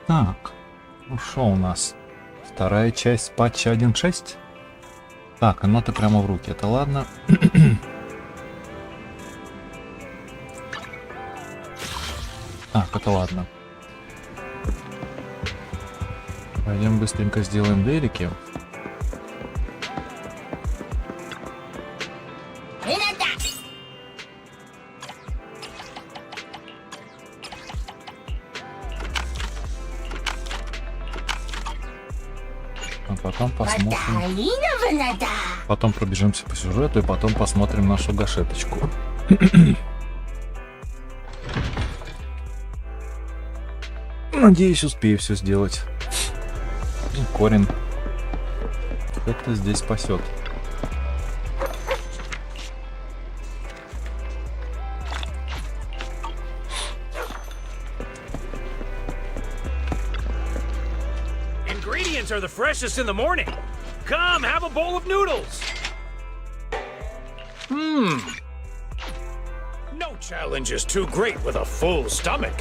Так, ну что у нас? Вторая часть патча 1.6. Так, оно-то прямо в руки, это ладно. Так, это ладно. Пойдем быстренько сделаем делики. А потом посмотрим. Потом пробежимся по сюжету и потом посмотрим нашу гашеточку. Надеюсь, успею все сделать. И корень как-то здесь спасет. Ingredients are the freshest in the morning. Come, have a bowl of noodles. No challenge is too great with a full stomach.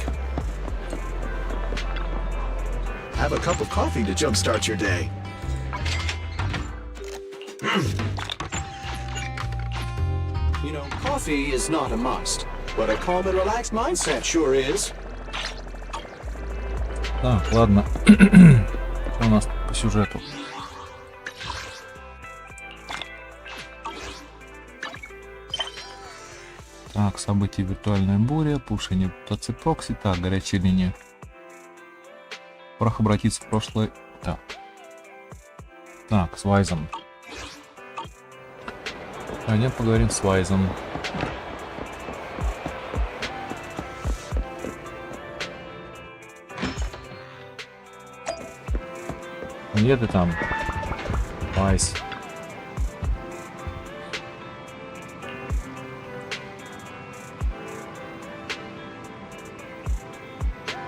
Have a cup of coffee to jumpstart your day. You know, coffee is not a must, but a calm and relaxed mindset sure is. Так, ладно. Что у нас по сюжету? Так, события виртуальная буря, пушение птацепрокси. Так, горячая линия. Прах обратиться в прошлое. Так. Так, с Вайзом. Пойдем поговорим с Вайзом. Где ты там, Вайз?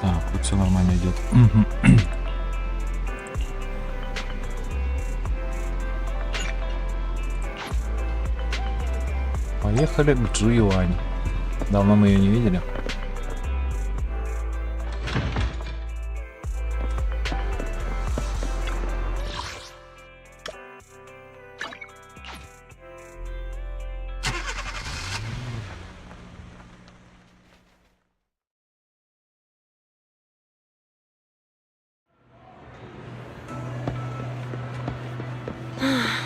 Так, тут все нормально идет. Поехали к Джу Юань. Давно мы ее не видели.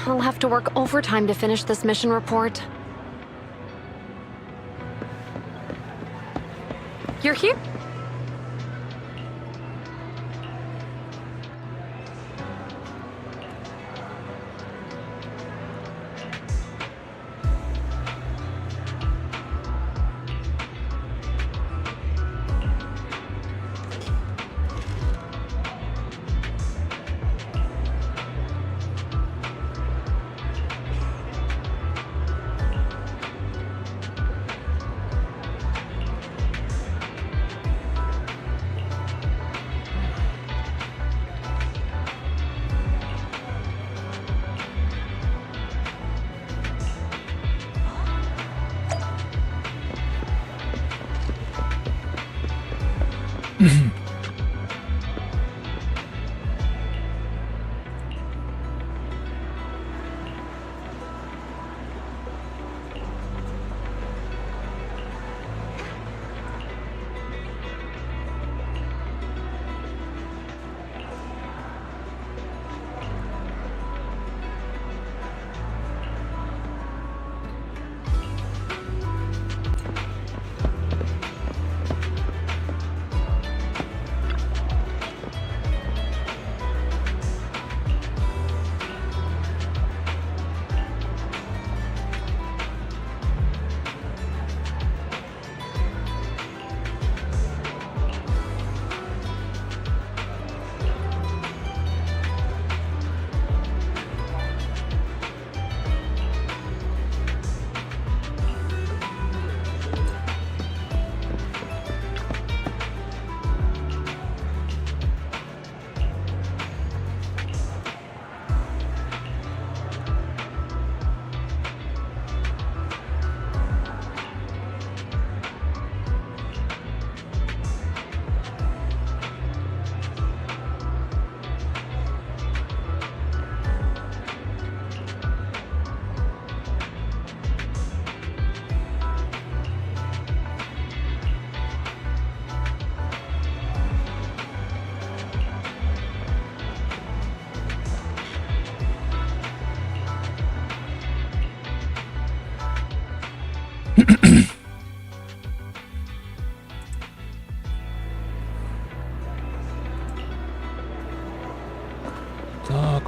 I'll have to work overtime to finish this mission report. You're here?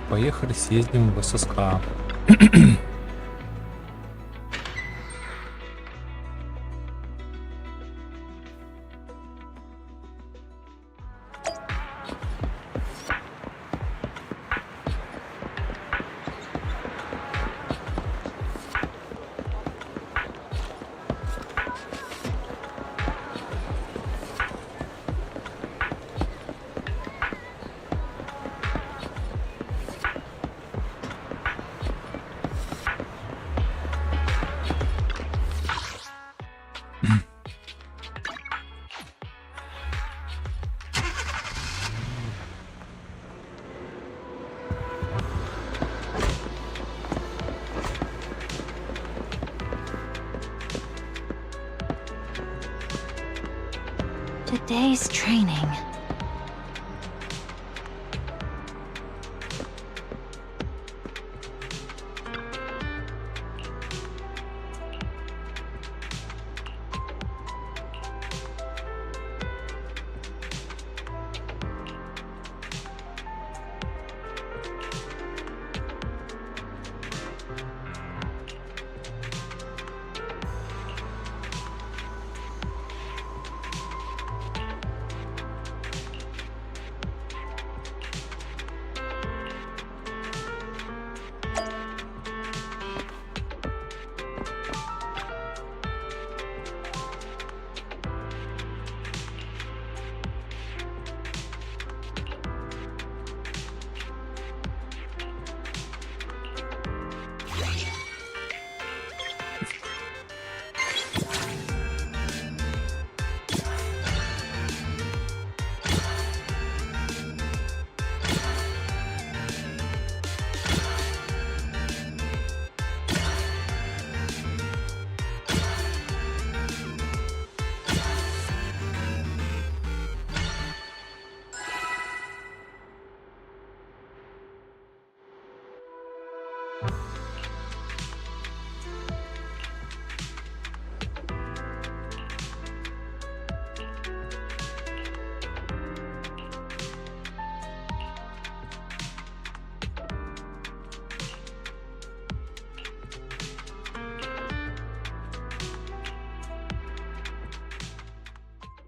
Поехали, съездим в ССК. Today's training.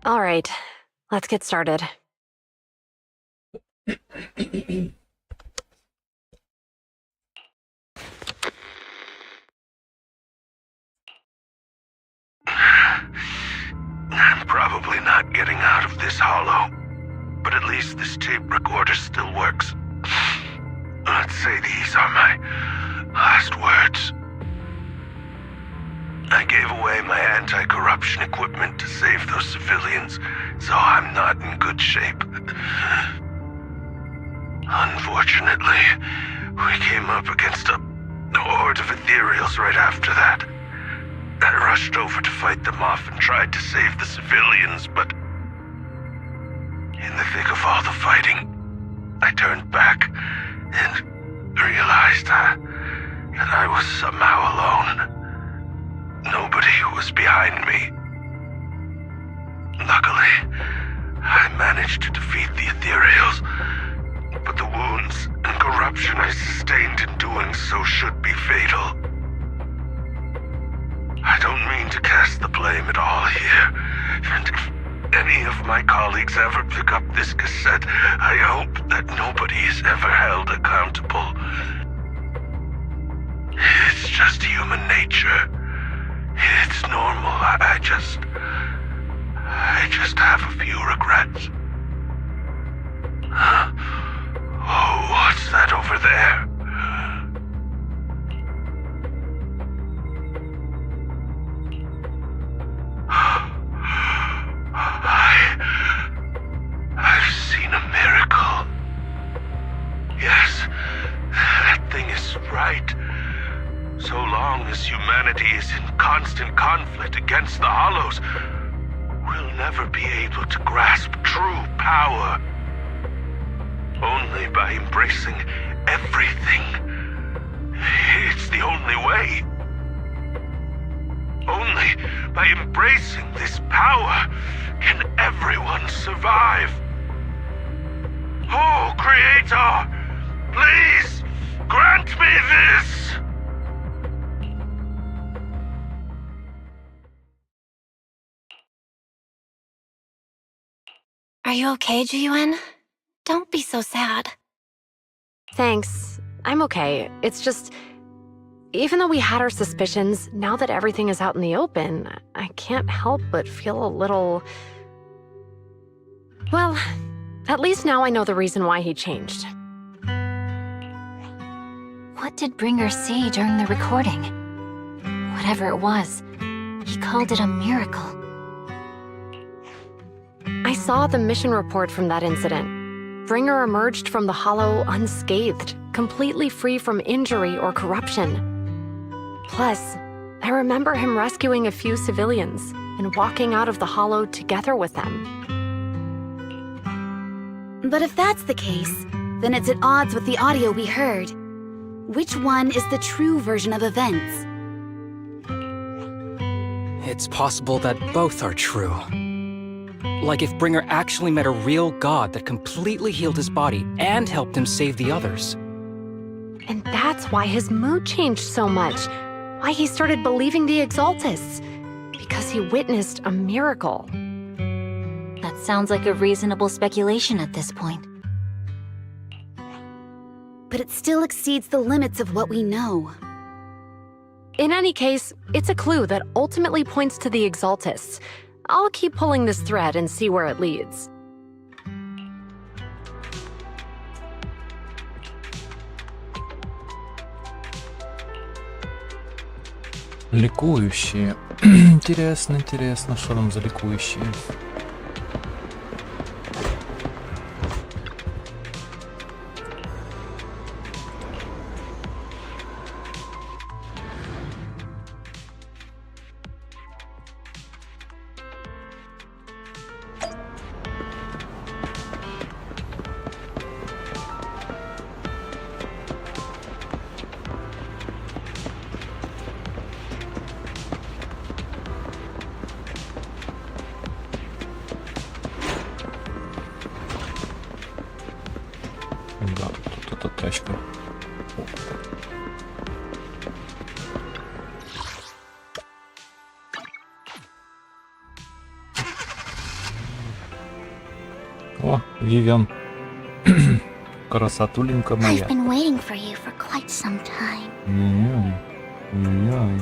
All right, let's get started. I'm probably not getting out of this hollow, but at least this tape recorder still works. Let's say these are my last words. I gave away my anti-corruption equipment to save those civilians, so I'm not in good shape. Unfortunately, we came up against a horde of ethereals right after that. I rushed over to fight them off and tried to save the civilians, but in the thick of all the fighting, I turned back and realized that I was somehow alone. Nobody was behind me. Luckily, I managed to defeat the ethereals, but the wounds and corruption I sustained in doing so should be fatal. I don't mean to cast the blame at all here, and if any of my colleagues ever pick up this cassette, I hope that nobody is ever held accountable. It's just human nature. It's normal. I just have a few regrets. Oh, what's that over there? I've seen a miracle. Yes, that thing is right. So long as humanity is in constant conflict against the Hollows, we'll never be able to grasp true power. Only by embracing everything. It's the only way. Only by embracing this power can everyone survive. Oh, Creator! Please, grant me this! Are you okay, Jiyuan? Don't be so sad. Thanks. I'm okay. It's just... Even though we had our suspicions, now that everything is out in the open, I can't help but feel a little... Well, at least now I know the reason why he changed. What did Bringer say during the recording? Whatever it was, he called it a miracle. I saw the mission report from that incident. Bringer emerged from the hollow unscathed, completely free from injury or corruption. Plus, I remember him rescuing a few civilians and walking out of the hollow together with them. But if that's the case, then it's at odds with the audio we heard. Which one is the true version of events? It's possible that both are true. Like if Bringer actually met a real god that completely healed his body and helped him save the others. And that's why his mood changed so much. Why he started believing the Exaltists. Because he witnessed a miracle. That sounds like a reasonable speculation at this point. But it still exceeds the limits of what we know. In any case, it's a clue that ultimately points to the Exaltists. I'll keep pulling this thread and see where it leads. Ликующие. Интересно, интересно, что там за ликующие. Да, тут эта тачка. О, Вивиан. Красотуленька моя. I've been waiting for you for quite some time. Ой-ой.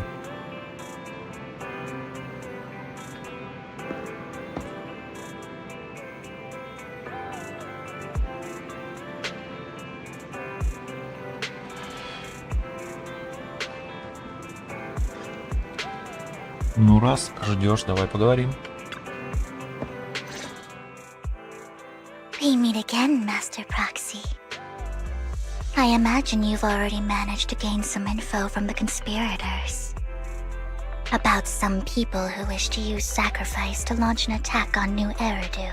Ну раз ждешь, давай поговорим. We meet again, Master Proxy. I imagine you've already managed to gain some info from the conspirators. About some people who wish to use sacrifice to launch an attack on New Eridu.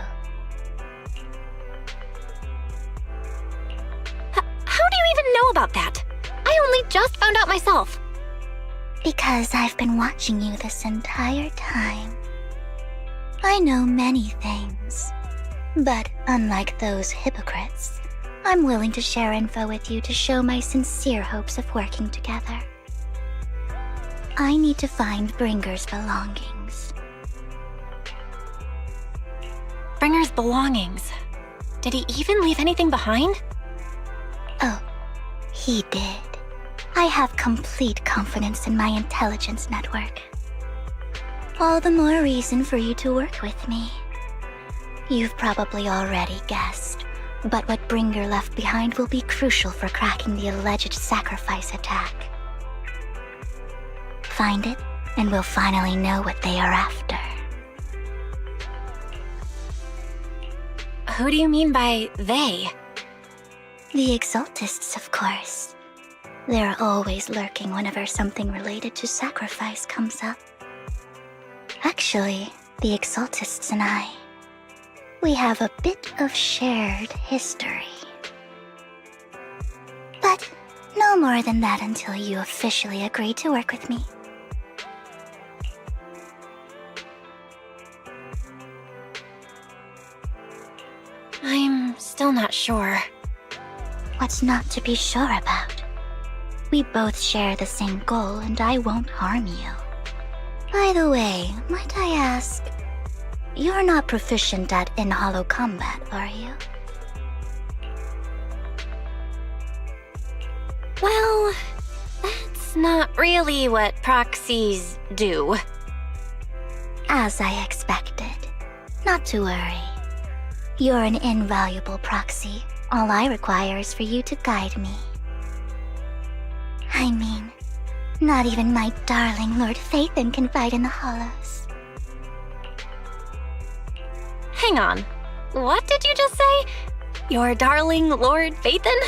How do you even know about that? I only just found out myself. Because I've been watching you this entire time. I know many things. But unlike those hypocrites, I'm willing to share info with you to show my sincere hopes of working together. I need to find Bringer's belongings. Bringer's belongings. Did he even leave anything behind? Oh, he did. I have complete confidence in my intelligence network. All the more reason for you to work with me. You've probably already guessed, but what Bringer left behind will be crucial for cracking the alleged sacrifice attack. Find it, and we'll finally know what they are after. Who do you mean by they? The Exaltists, of course. They're always lurking whenever something related to sacrifice comes up. Actually, the Exaltists and I, we have a bit of shared history. But no more than that until you officially agree to work with me. I'm still not sure. What's not to be sure about? We both share the same goal, and I won't harm you. By the way, might I ask, you're not proficient at in-hollow combat, are you? Well, that's not really what proxies do. As I expected. Not to worry. You're an invaluable proxy. All I require is for you to guide me. I mean, not even my darling Lord Phaethon can fight in the hollows. Hang on. What did you just say? Your darling Lord Phaethon?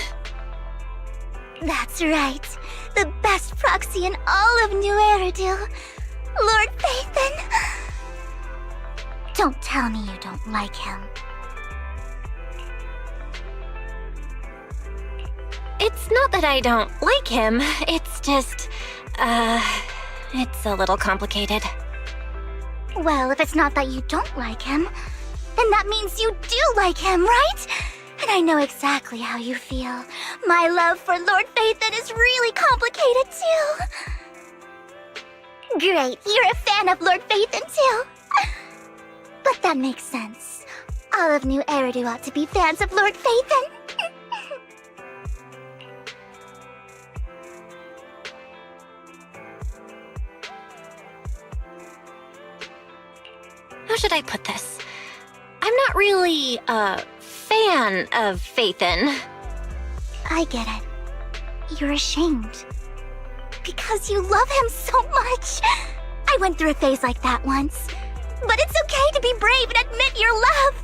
That's right. The best proxy in all of New Eridil. Lord Phaethon. Don't tell me you don't like him. It's not that I don't like him. It's just, it's a little complicated. Well, if it's not that you don't like him, then that means you do like him, right? And I know exactly how you feel. My love for Lord Phaethon is really complicated too. Great, you're a fan of Lord Phaethon too. But that makes sense. All of New Eridu ought to be fans of Lord Phaethon. How should I put this? I'm not really a fan of Phaethon. I get it. You're ashamed. Because you love him so much. I went through a phase like that once. But it's okay to be brave and admit your love.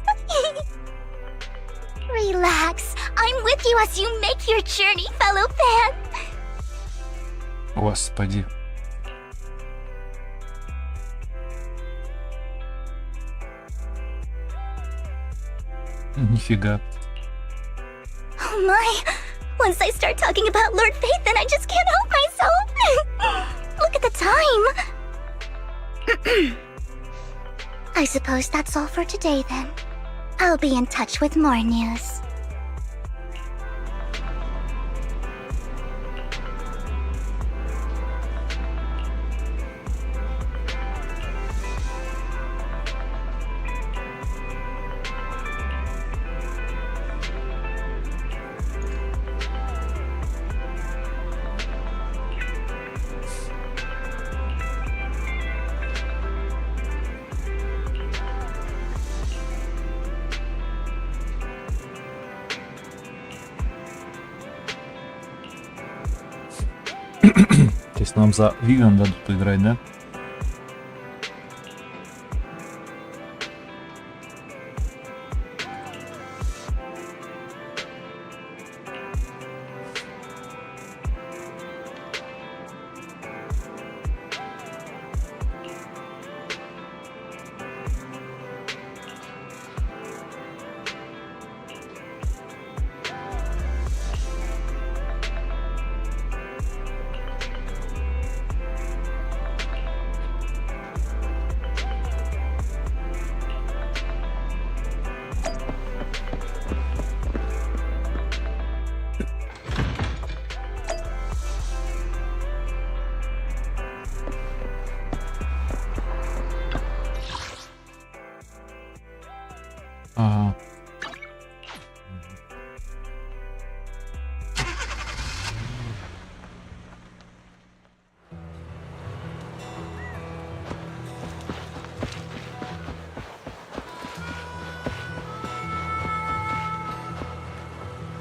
Relax. I'm with you as you make your journey, fellow fan. Господи. Нифига. Oh my. Once I start talking about Lord Phaethon, I just can't help myself. Look at the time. I suppose that's all for today then. I'll be in touch with more news. То есть нам за Вивиан дадут поиграть, да? Ага.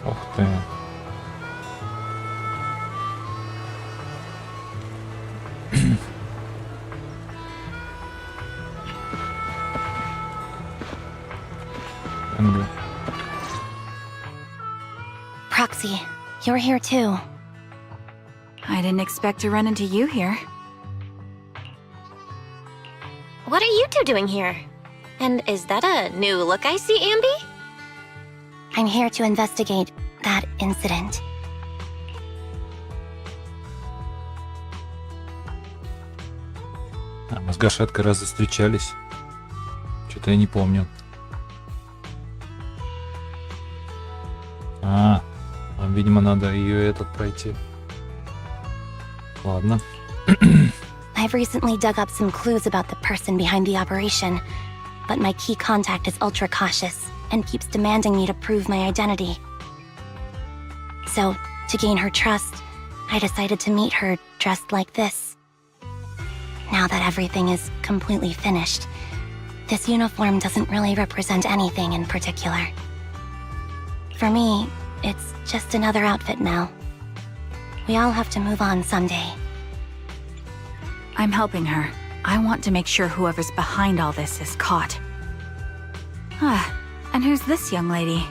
Ух ты. Proxy, you're here too. I didn't expect to run into you here. What are you two doing here? And is that a new look I see, Ambi? I'm here to investigate that incident. А мы с Гашеткой раз встречались. Что-то я не помню. А, видимо, надо ее этот пройти. Ладно. I've recently dug up some clues about the person behind the operation, but my key contact is ultra cautious and keeps demanding me to prove my identity. So, to gain her trust, I decided to meet her dressed like this. Now that everything is completely finished, this uniform doesn't really represent anything in particular. For me, it's just another outfit now. We all have to move on someday. I'm helping her. I want to make sure whoever's behind all this is caught. Ah, and who's this young lady?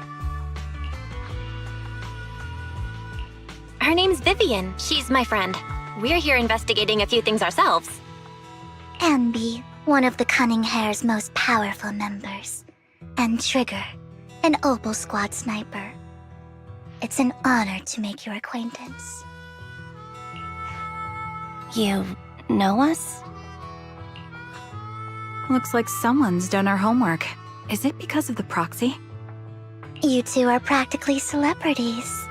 Her name's Vivian. She's my friend. We're here investigating a few things ourselves. Ambi, one of the Cunning Hair's most powerful members. And Trigger, an Opal Squad sniper. It's an honor to make your acquaintance. You know us? Looks like someone's done our homework. Is it because of the proxy? You two are practically celebrities.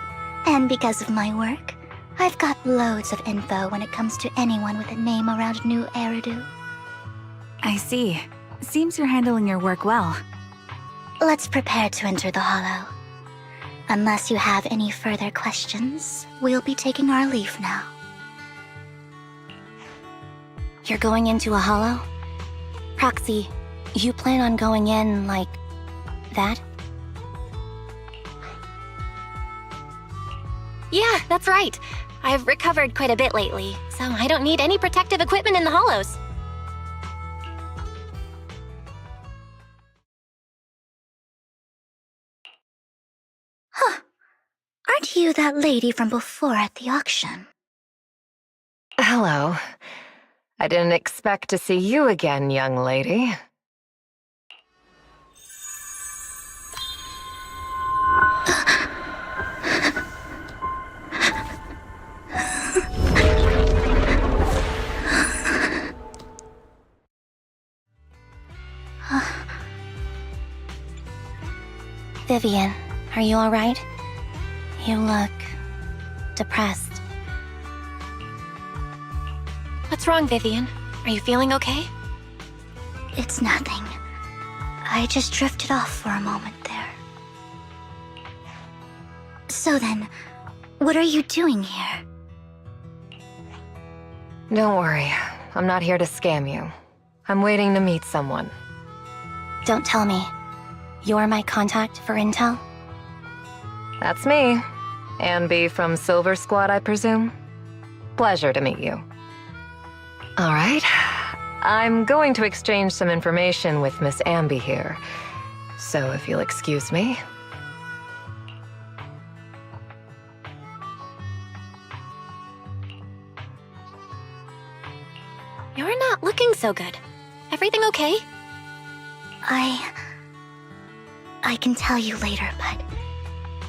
And because of my work, I've got loads of info when it comes to anyone with a name around New Eridu. I see. Seems you're handling your work well. Let's prepare to enter the Hollow. Unless you have any further questions, we'll be taking our leave now. You're going into a hollow? Proxy, you plan on going in like that? Yeah, that's right. I've recovered quite a bit lately, so I don't need any protective equipment in the hollows. Huh. Aren't you that lady from before at the auction? Hello. I didn't expect to see you again, young lady. Vivian, are you alright? You look depressed. What's wrong, Vivian? Are you feeling okay? It's nothing. I just drifted off for a moment there. So then, what are you doing here? Don't worry. I'm not here to scam you. I'm waiting to meet someone. Don't tell me. You're my contact for intel? That's me. Ambi from Silver Squad, I presume? Pleasure to meet you. All right. I'm going to exchange some information with Miss Ambi here. So if you'll excuse me. You're not looking so good. Everything okay? I can tell you later, but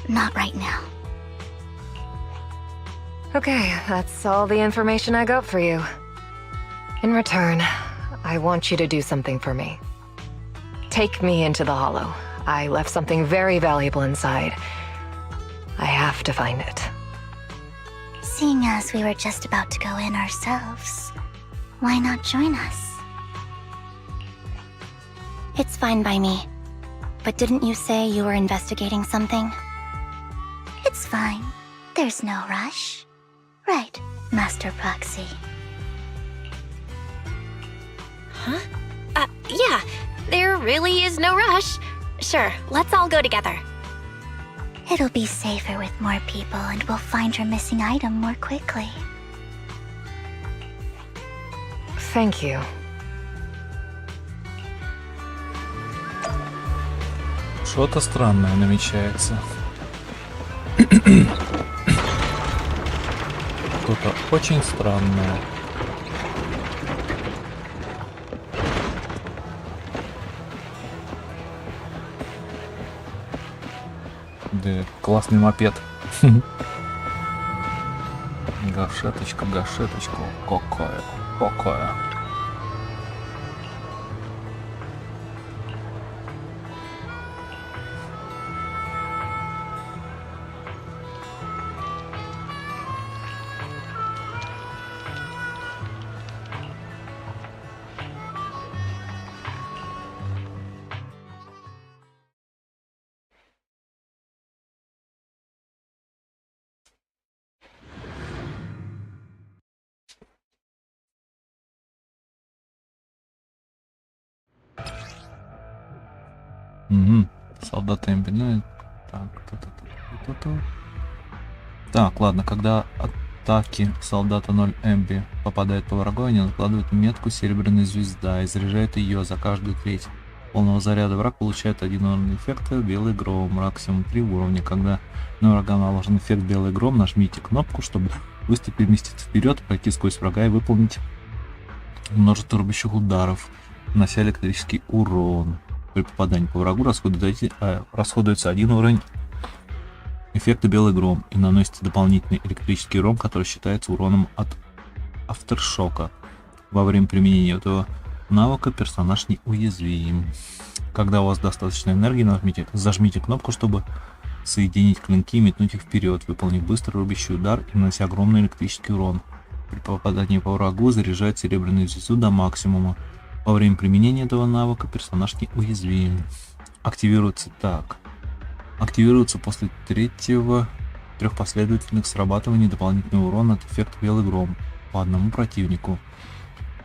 not right now. Okay, that's all the information I got for you. In return, I want you to do something for me. Take me into the Hollow. I left something very valuable inside. I have to find it. Seeing as we were just about to go in ourselves, why not join us? It's fine by me. But didn't you say you were investigating something? It's fine. There's no rush. Right, Master Proxy. Huh? Yeah. There really is no rush. Sure, let's all go together. It'll be safer with more people and we'll find your missing item more quickly. Thank you. Что-то странное намечается. Что-то очень странное. Да, классный мопед. Гашеточка, гашеточка. Какая, какая. Угу. Солдат Эмби. Ну, так, ладно, когда атаки солдата 0 Эмби попадают по врагу, они накладывают метку серебряная звезда и заряжают ее за каждую треть полного заряда. Враг получает один уровень эффекта белый гром, максимум 3 уровня. Когда на врага наложен эффект белый гром, нажмите кнопку, чтобы быстро переместиться вперед, пройти сквозь врага и выполнить множество рубящих ударов, нанося электрический урон. При попадании по врагу расходуется один уровень эффекта белый гром и наносится дополнительный электрический урон, который считается уроном от авторшока. Во время применения этого навыка персонаж неуязвим. Когда у вас достаточно энергии, зажмите кнопку, чтобы соединить клинки и метнуть их вперед, выполнив быстрый рубящий удар и нанося огромный электрический урон. При попадании по врагу заряжает серебряную звезду до максимума. Во время применения этого навыка персонаж неуязвим. Активируется так. Активируется после трех последовательных срабатываний дополнительного урона от эффекта белый гром по одному противнику.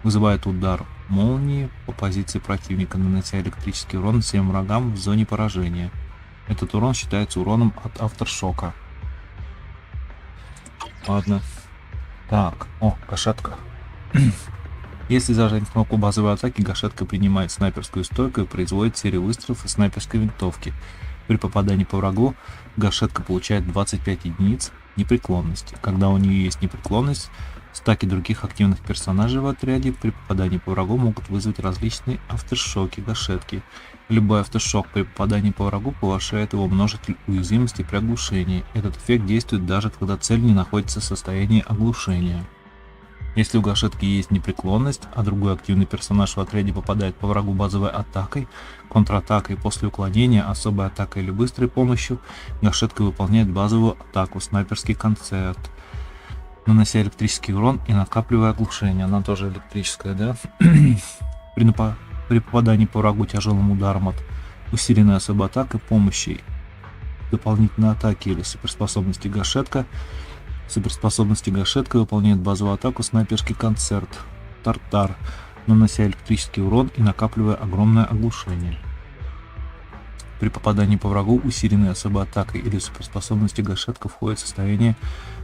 Вызывает удар молнии по позиции противника, нанося электрический урон всем врагам в зоне поражения. Этот урон считается уроном от авторшока. Ладно. Так, Гашетка. Если зажать кнопку базовой атаки, Гашетка принимает снайперскую стойку и производит серию выстрелов из снайперской винтовки. При попадании по врагу Гашетка получает 25 единиц непреклонности. Когда у нее есть непреклонность, стаки других активных персонажей в отряде при попадании по врагу могут вызвать различные авторшоки Гашетки. Любой авторшок при попадании по врагу повышает его множитель уязвимости при оглушении. Этот эффект действует даже когда цель не находится в состоянии оглушения. Если у Гашетки есть непреклонность, а другой активный персонаж в отряде попадает по врагу базовой атакой, контратакой, после уклонения, особой атакой или быстрой помощью, Гашетка выполняет базовую атаку снайперский концерт, нанося электрический урон и накапливая оглушение. Она тоже электрическая, да? При попадании по врагу тяжелым ударом от усиленной особой атакой, помощи, дополнительной атаки или суперспособности Гашетка, выполняет базовую атаку снайперский концерт Тартар, нанося электрический урон и накапливая огромное оглушение. При попадании по врагу усиленной особой атакой или суперспособности Гашетка входит в состояние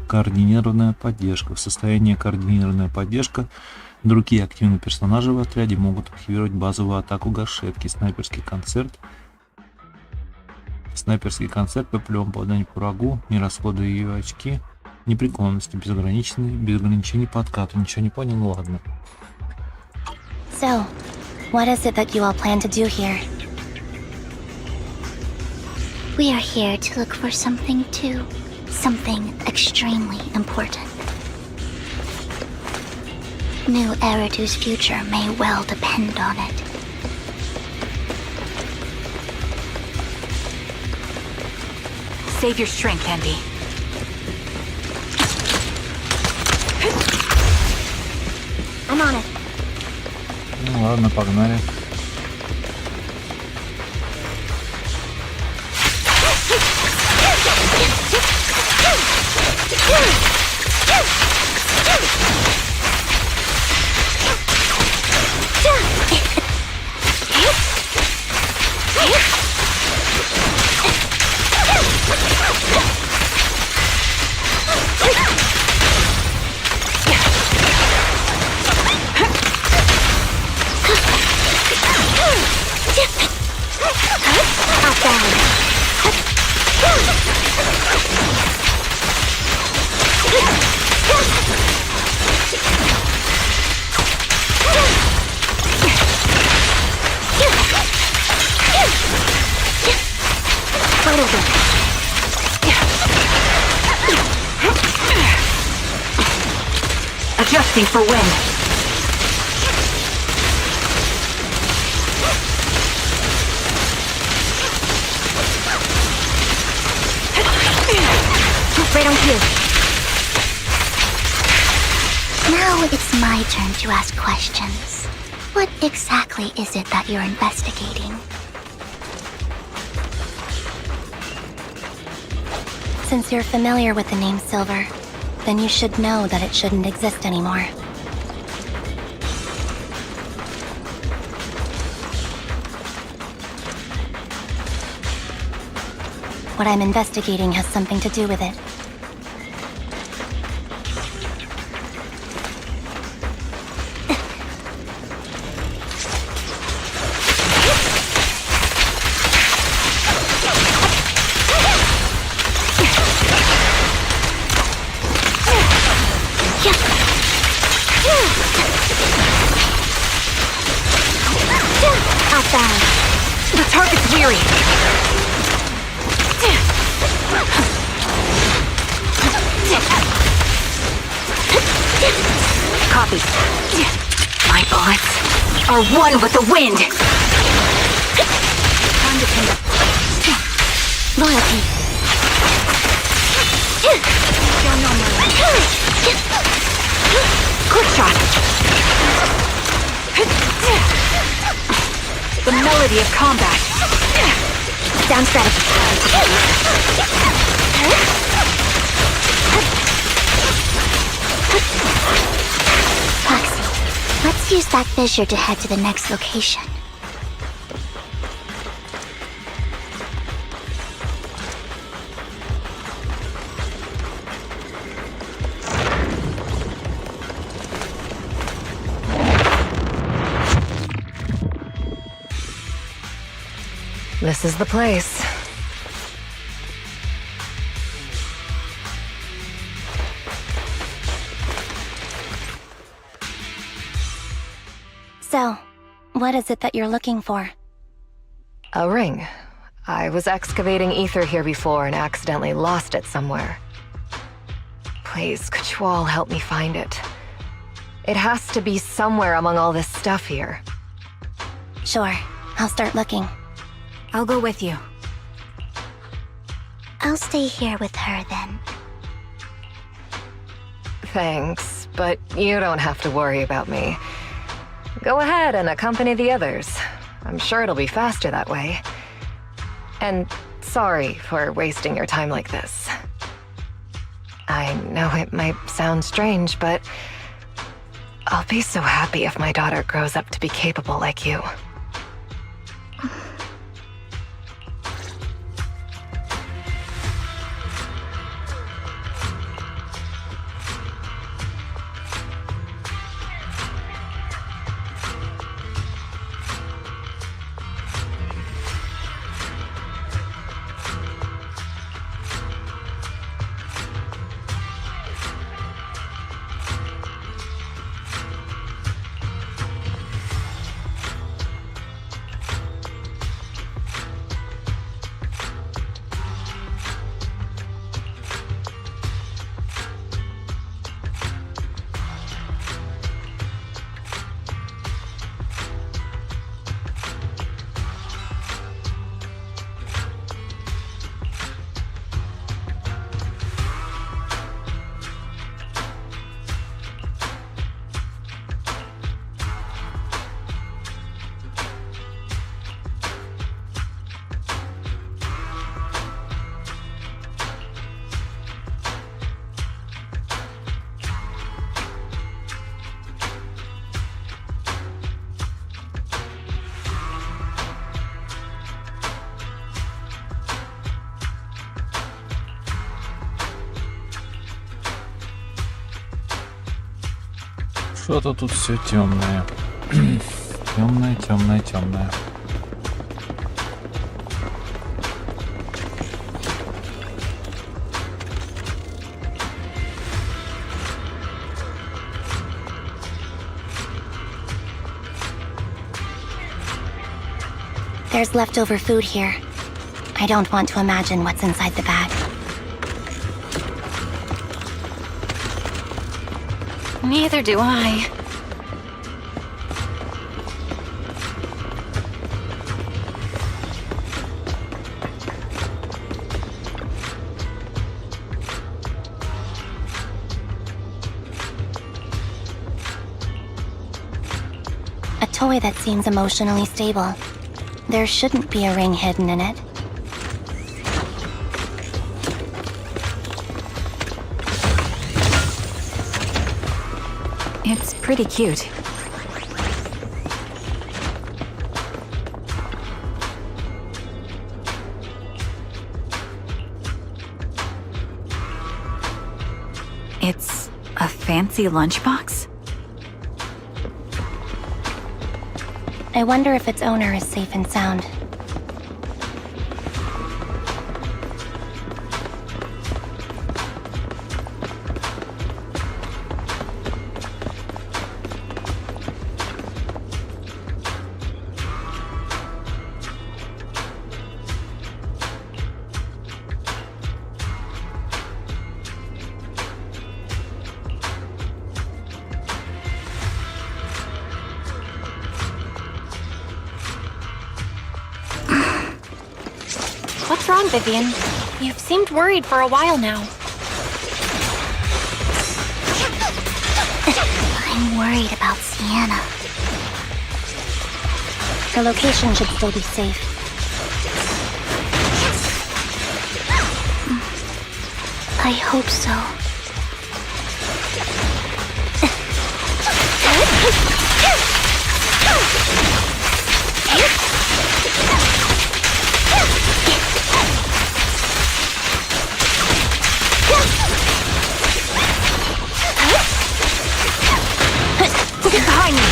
координированная поддержка. В состоянии координированная поддержка другие активные персонажи в отряде могут активировать базовую атаку Гашетки. Снайперский концерт при прямом попадании по врагу, не расходуя ее очки, непреклонности, без ограничений по откату. Ничего не понял, ну ладно. So, what is it that you all plan to do here? We are here to look for something too. Something extremely important. New Eridu's future may well depend on it. Save your strength, Andy. I'm on it. Ну ладно, погнали. Adjusting for wind. Right on cue. Now it's my turn to ask questions. What exactly is it that you're investigating? Since you're familiar with the name Silver, then you should know that it shouldn't exist anymore. what I'm investigating has something to do with it. The target's weary. Copy. My bullets are one with the wind. Time to pin up. Loyalty. Quick shot. The melody of combat. Sound strategy. Foxy, let's use that fissure to head to the next location. This is the place. So, what is it that you're looking for? A ring. I was excavating ether here before and accidentally lost it somewhere. Please, could you all help me find it? It has to be somewhere among all this stuff here. Sure, I'll start looking. I'll go with you. I'll stay here with her then. Thanks, but you don't have to worry about me. Go ahead and accompany the others. I'm sure it'll be faster that way. And sorry for wasting your time like this. I know it might sound strange, but I'll be so happy if my daughter grows up to be capable like you. Что-то тут все темное. Темное, темное, темное. There's leftover food here. I don't want to imagine what's inside the bag. Neither do I. A toy that seems emotionally stable. There shouldn't be a ring hidden in it. It's pretty cute. It's a fancy lunchbox? I wonder if its owner is safe and sound. What's wrong, Vivian? You've seemed worried for a while now. I'm worried about Sienna. Her location should still be safe. I hope so. Get behind me!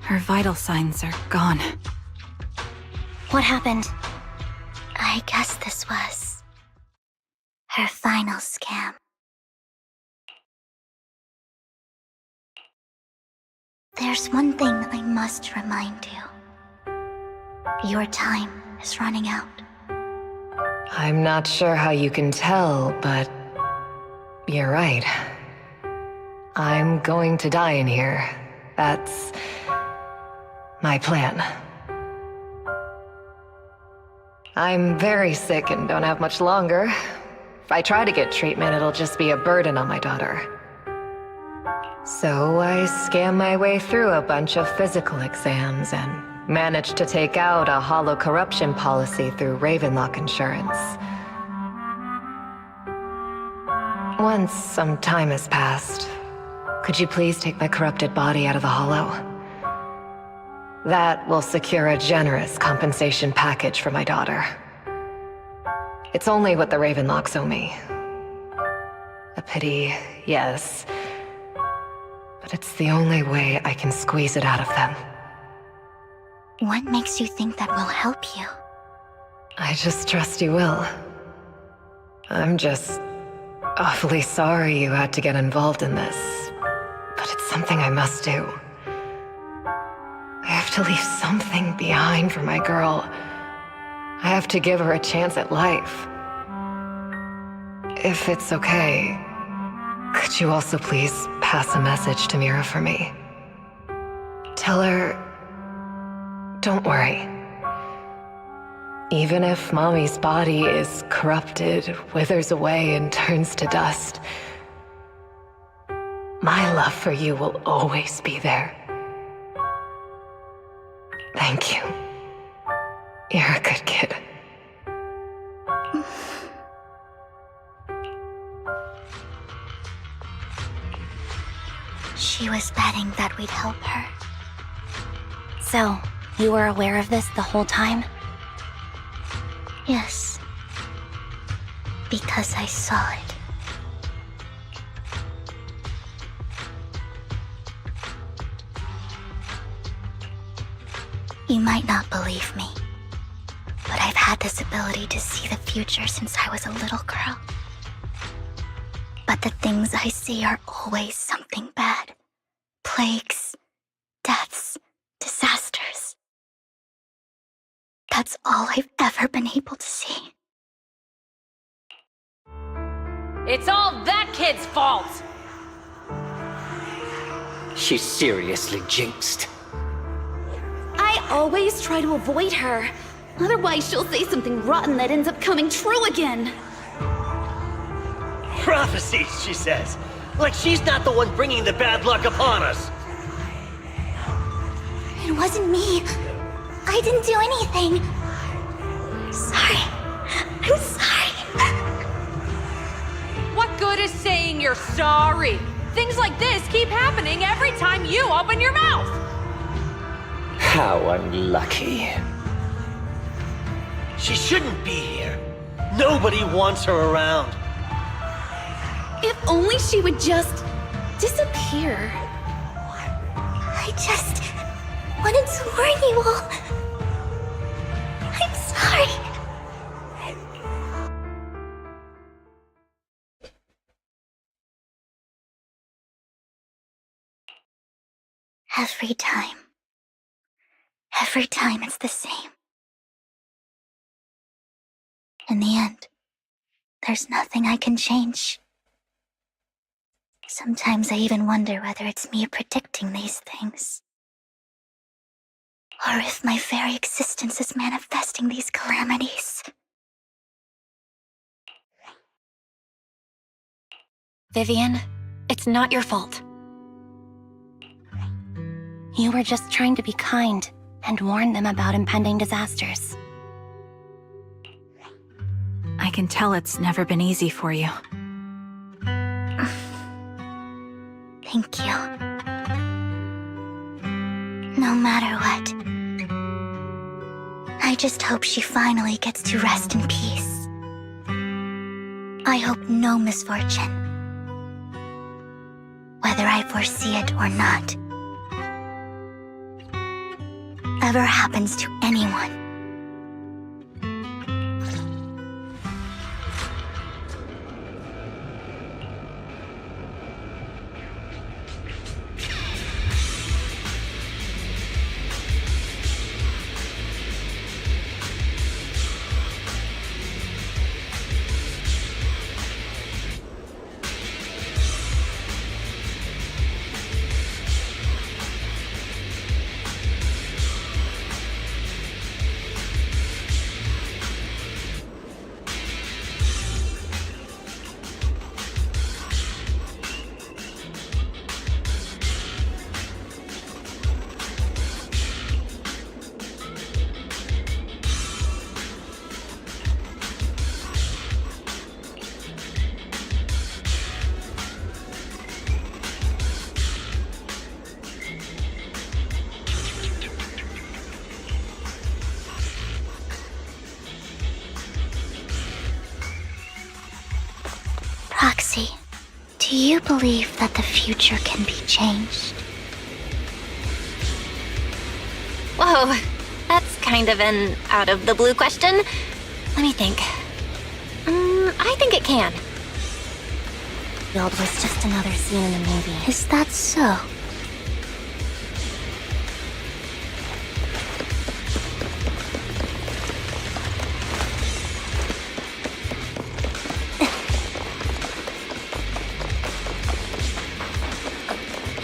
Her vital signs are gone. What happened? I guess this was her final scam. There's one thing I must remind you. Your time is running out. I'm not sure how you can tell, but you're right. I'm going to die in here. That's my plan. I'm very sick and don't have much longer. If I try to get treatment, it'll just be a burden on my daughter. So I scam my way through a bunch of physical exams and managed to take out a hollow corruption policy through Ravenlock Insurance. Once some time has passed, could you please take my corrupted body out of the hollow? That will secure a generous compensation package for my daughter. It's only what the Ravenlocks owe me. A pity, yes. But it's the only way I can squeeze it out of them. What makes you think that will help you? I just trust you will. I'm just awfully sorry you had to get involved in this. But it's something I must do. I have to leave something behind for my girl. I have to give her a chance at life. If it's okay, could you also please pass a message to Mira for me? Tell her, don't worry. Even if Mommy's body is corrupted, withers away, and turns to dust, my love for you will always be there. Thank you. You're a good kid. She was betting that we'd help her. So, you were aware of this the whole time? Yes. Because I saw it. You might not believe me, but I've had this ability to see the future since I was a little girl. But the things I see are always something bad. Plagues, deaths, disasters. That's all I've ever been able to see. It's all that kid's fault! She's seriously jinxed. I always try to avoid her. Otherwise, she'll say something rotten that ends up coming true again. Prophecies, she says. Like she's not the one bringing the bad luck upon us. It wasn't me. I didn't do anything. Sorry. I'm sorry. What good is saying you're sorry? Things like this keep happening every time you open your mouth! How unlucky. She shouldn't be here. Nobody wants her around. If only she would just disappear. I just wanted to warn you all. I'm sorry. Every time it's the same. In the end, there's nothing I can change. Sometimes I even wonder whether it's me predicting these things, or if my very existence is manifesting these calamities. Vivian, it's not your fault. You were just trying to be kind and warn them about impending disasters. I can tell it's never been easy for you. Thank you. No matter what, I just hope she finally gets to rest in peace. I hope no misfortune, whether I foresee it or not, ever happens to anyone. Roxy, do you believe that the future can be changed? Whoa, that's kind of an out-of-the-blue question. Let me think. I think it can. Build was just another scene in the movie. Is that so?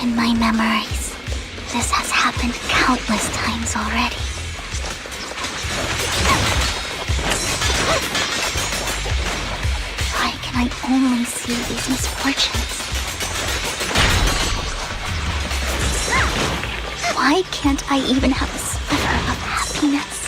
In my memories, this has happened countless times already. Why can I only see these misfortunes? Why can't I even have a sliver of happiness?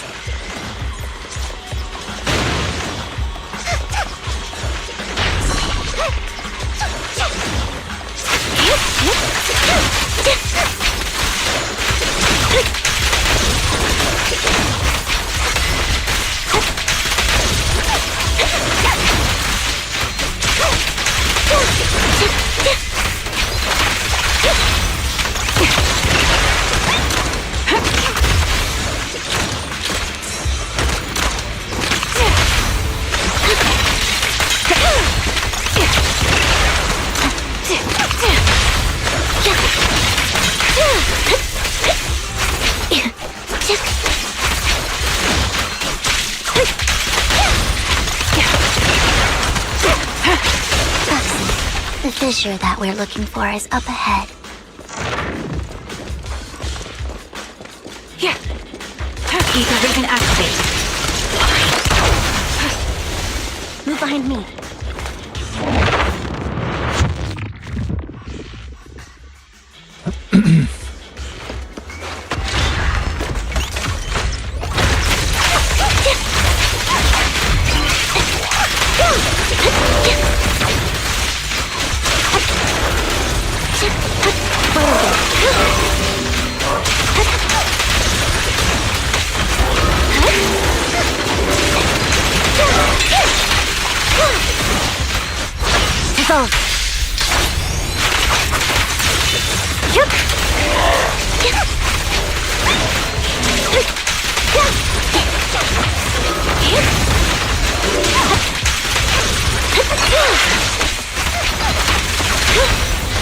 fissure that we're looking for is up ahead. Yeah. Ether vision activate. Move behind me.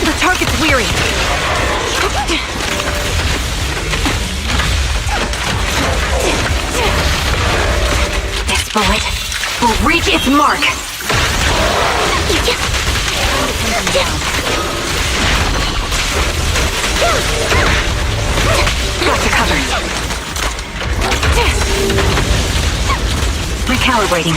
The target's weary. This bullet will reach its mark. Got you covered. Recalibrating.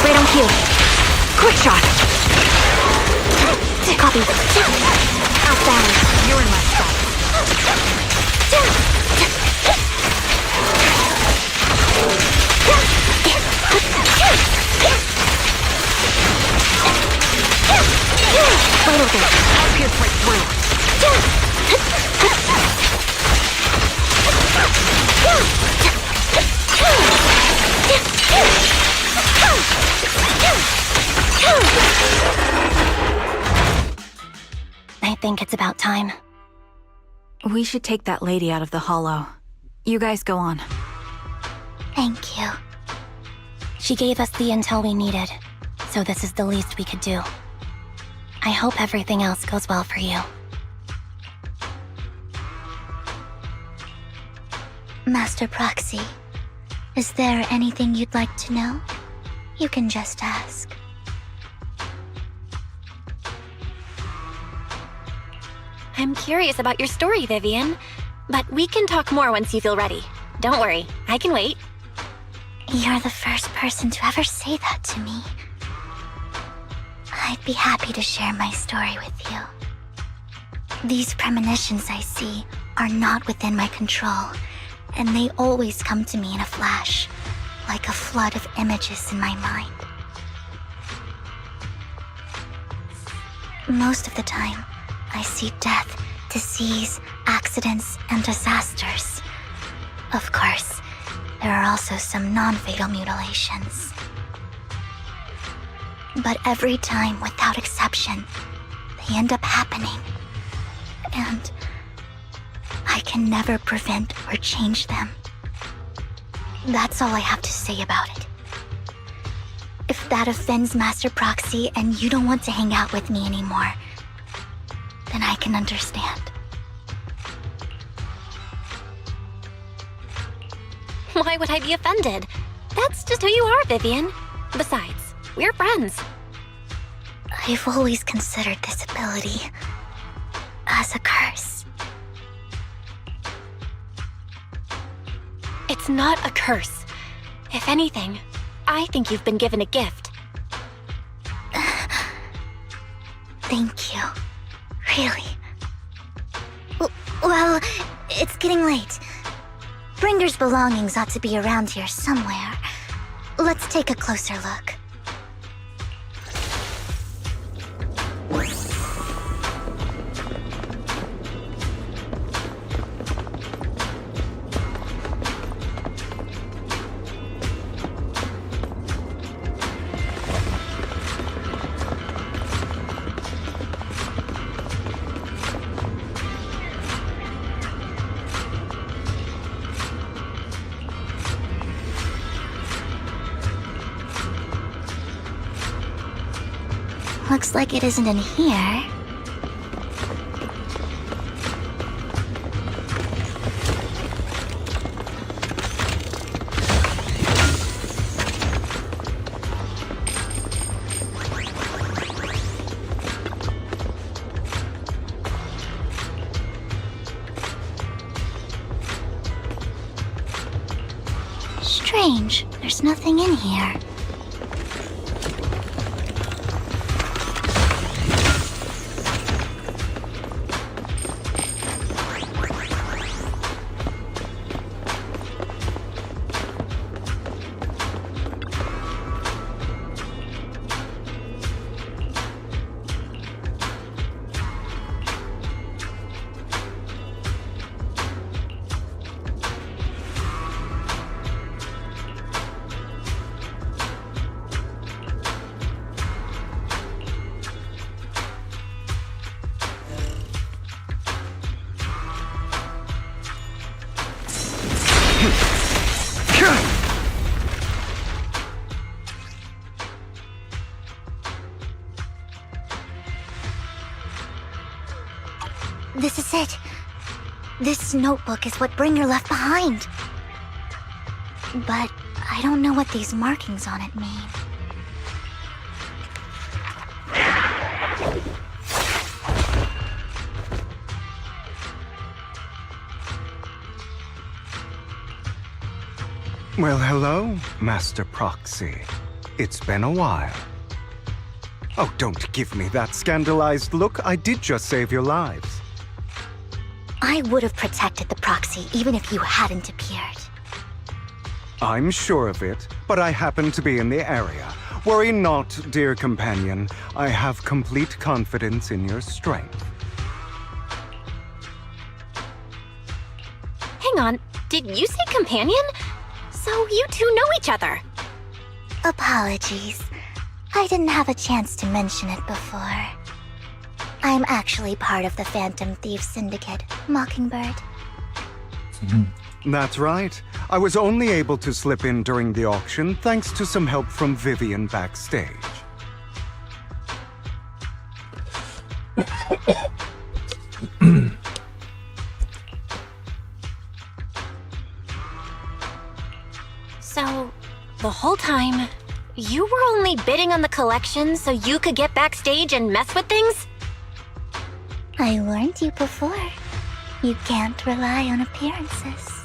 Right on cue. Quick shot. Copy. Outbound. You're in my spot. Wait over. I'll pierce right through. I think it's about time. We should take that lady out of the hollow. You guys go on. Thank you. She gave us the intel we needed, so this is the least we could do. I hope everything else goes well for you. Master Proxy, is there anything you'd like to know? You can just ask. I'm curious about your story, Vivian. But we can talk more once you feel ready. Don't worry, I can wait. You're the first person to ever say that to me. I'd be happy to share my story with you. These premonitions I see are not within my control, and they always come to me in a flash, like a flood of images in my mind. Most of the time, I see death, disease, accidents, and disasters. Of course, there are also some non-fatal mutilations. But every time, without exception, they end up happening. And I can never prevent or change them. That's all I have to say about it. If that offends Master Proxy and you don't want to hang out with me anymore, then I can understand. Why would I be offended? That's just who you are, Vivian. Besides, we're friends. I've always considered this ability as a curse. It's not a curse. If anything, I think you've been given a gift. Thank you. Really? Well, it's getting late. Bringer's belongings ought to be around here somewhere. Let's take a closer look. Looks like it isn't in here. strange. There's nothing in here. This is it. This notebook is what Bringer left behind. But I don't know what these markings on it mean. Well, hello, Master Proxy. It's been a while. Oh, don't give me that scandalized look. I did just save your lives. I would have protected the proxy even if you hadn't appeared. I'm sure of it, but I happen to be in the area. Worry not, dear companion. I have complete confidence in your strength. Hang on, did you say companion? So you two know each other. Apologies. I didn't have a chance to mention it before. I'm actually part of the Phantom Thief Syndicate, Mockingbird. That's right. I was only able to slip in during the auction thanks to some help from Vivian backstage. So, the whole time, you were only bidding on the collection so you could get backstage and mess with things? I warned you before. You can't rely on appearances.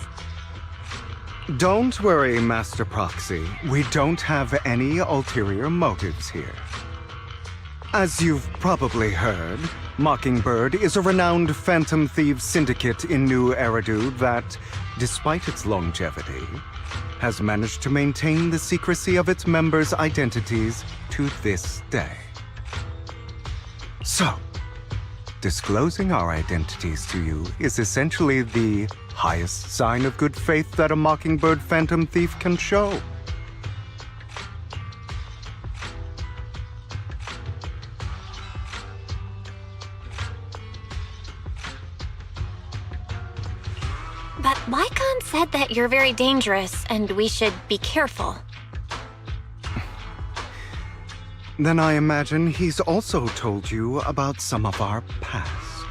Don't worry, Master Proxy. We don't have any ulterior motives here. As you've probably heard, Mockingbird is a renowned Phantom Thieves syndicate in New Eridu that, despite its longevity, has managed to maintain the secrecy of its members' identities to this day. So, disclosing our identities to you is essentially the highest sign of good faith that a Mockingbird Phantom Thief can show. But Lycon said that you're very dangerous and we should be careful. Then I imagine he's also told you about some of our past.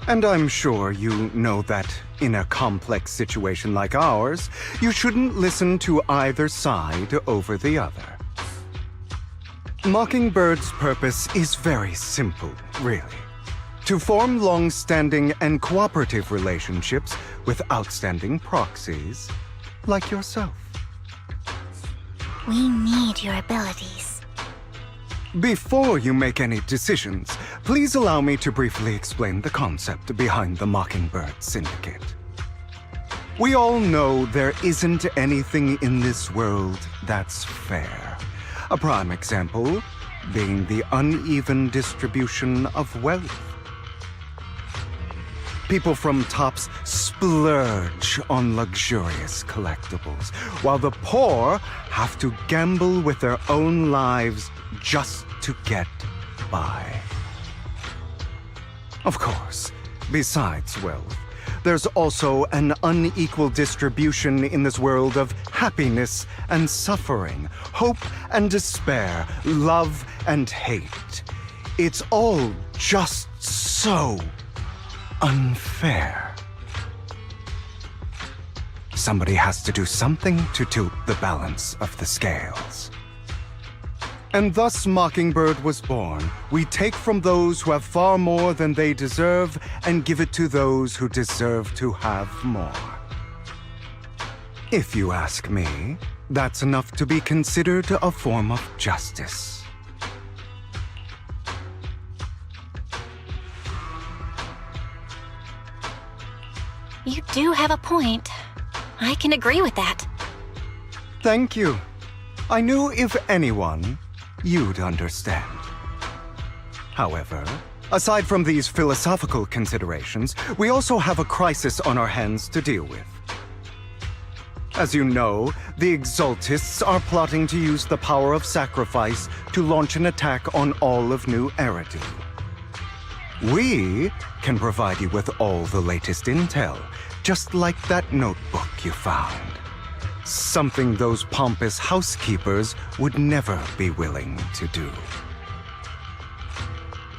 And I'm sure you know that in a complex situation like ours, you shouldn't listen to either side over the other. Mockingbird's purpose is very simple, really. To form long-standing and cooperative relationships with outstanding proxies like yourself. We need your abilities. Before you make any decisions, please allow me to briefly explain the concept behind the Mockingbird Syndicate. We all know there isn't anything in this world that's fair. A prime example being the uneven distribution of wealth. People from tops splurge on luxurious collectibles, while the poor have to gamble with their own lives just to get by. Of course, besides wealth, there's also an unequal distribution in this world of happiness and suffering, hope and despair, love and hate. It's all just so unfair. Somebody has to do something to tilt the balance of the scales. And thus Mockingbird was born. We take from those who have far more than they deserve and give it to those who deserve to have more. If you ask me, that's enough to be considered a form of justice. You do have a point. I can agree with that. Thank you. I knew if anyone, you'd understand. However, aside from these philosophical considerations, we also have a crisis on our hands to deal with. As you know, the Exaltists are plotting to use the power of sacrifice to launch an attack on all of New Eridu. We can provide you with all the latest intel, just like that notebook you found. Something those pompous housekeepers would never be willing to do.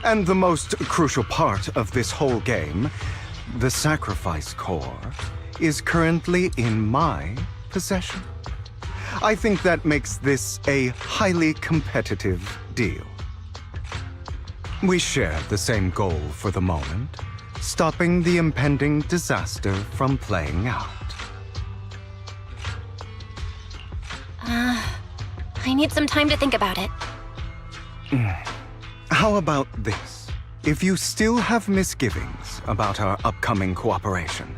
And the most crucial part of this whole game, the sacrifice core, is currently in my possession. I think that makes this a highly competitive deal. We share the same goal for the moment, stopping the impending disaster from playing out. I need some time to think about it. How about this? If you still have misgivings about our upcoming cooperation,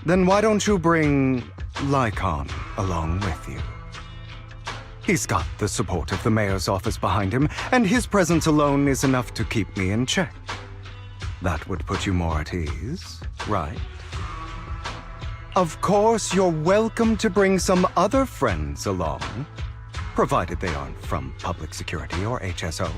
then why don't you bring Lycon along with you? He's got the support of the mayor's office behind him, and his presence alone is enough to keep me in check. That would put you more at ease, right? Of course, you're welcome to bring some other friends along, provided they aren't from public security or HSO.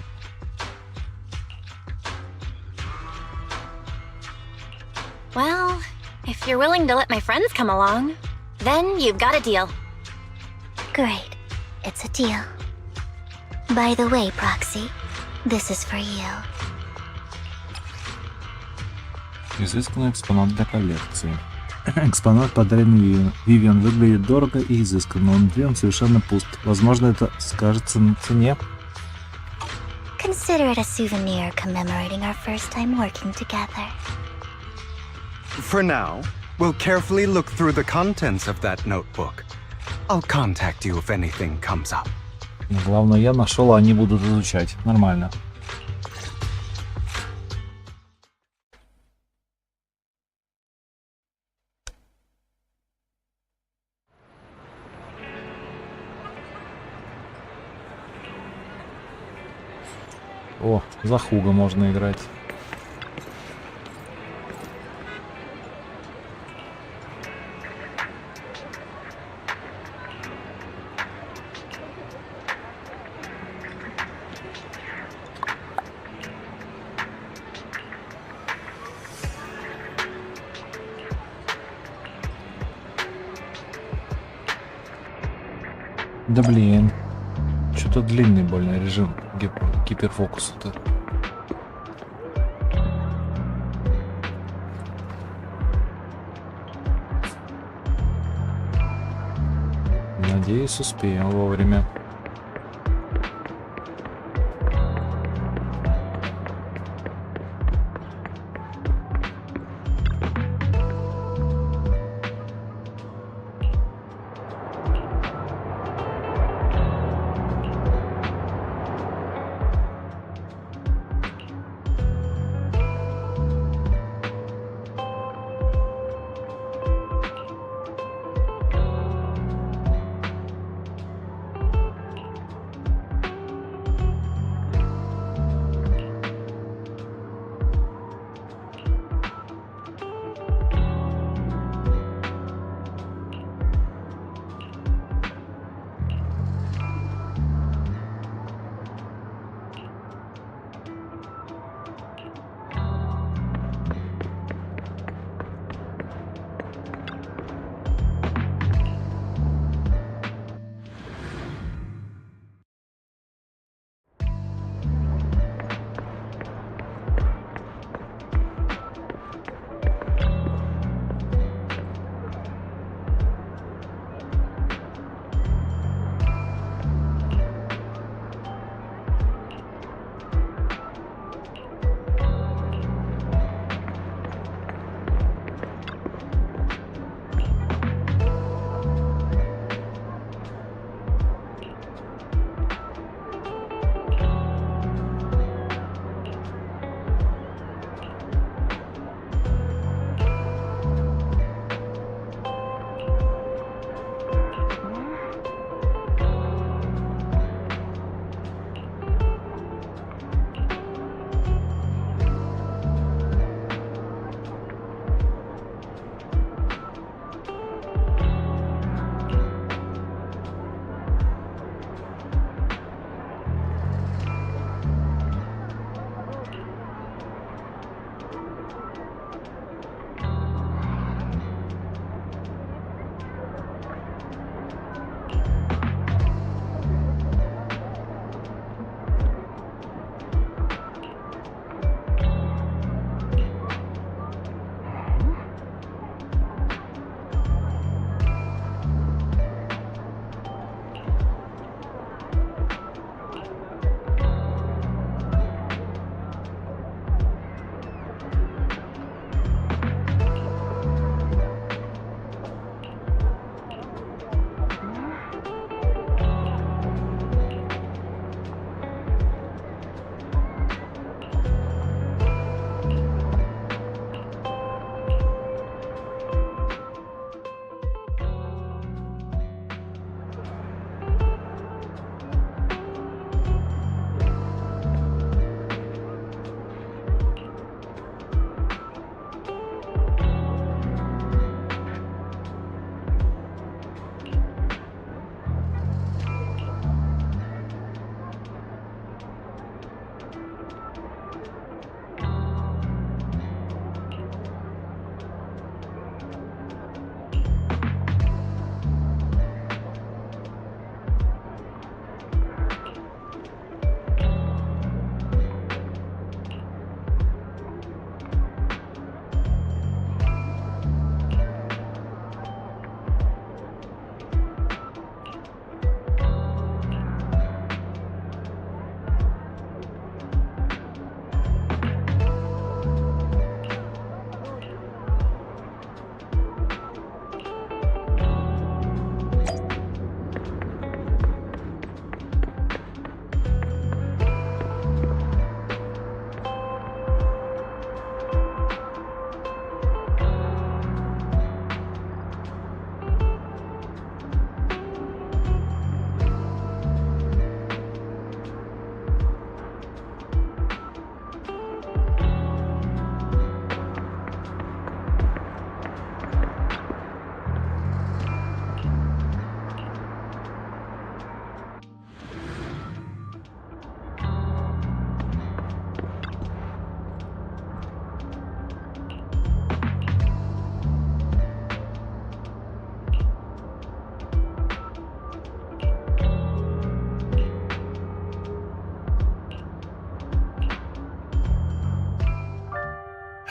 Well, if you're willing to let my friends come along, then you've got a deal. Great. It's a deal. By the way, Proxy, this is for you. Изысканный экспонат для коллекции. Экспонат, подаренный Вивиан, выглядит дорого и изысканно, но внутри он совершенно пуст. Возможно, это скажется на цене. Consider it a souvenir commemorating our first time working together. For now, we'll carefully look through the contents of that notebook. I'll contact you if anything comes up. Главное, я нашел, а они будут изучать. Нормально. О, за Хуга можно играть. Да блин, что-то длинный больно режим гиперфокуса-то. Надеюсь, успеем вовремя.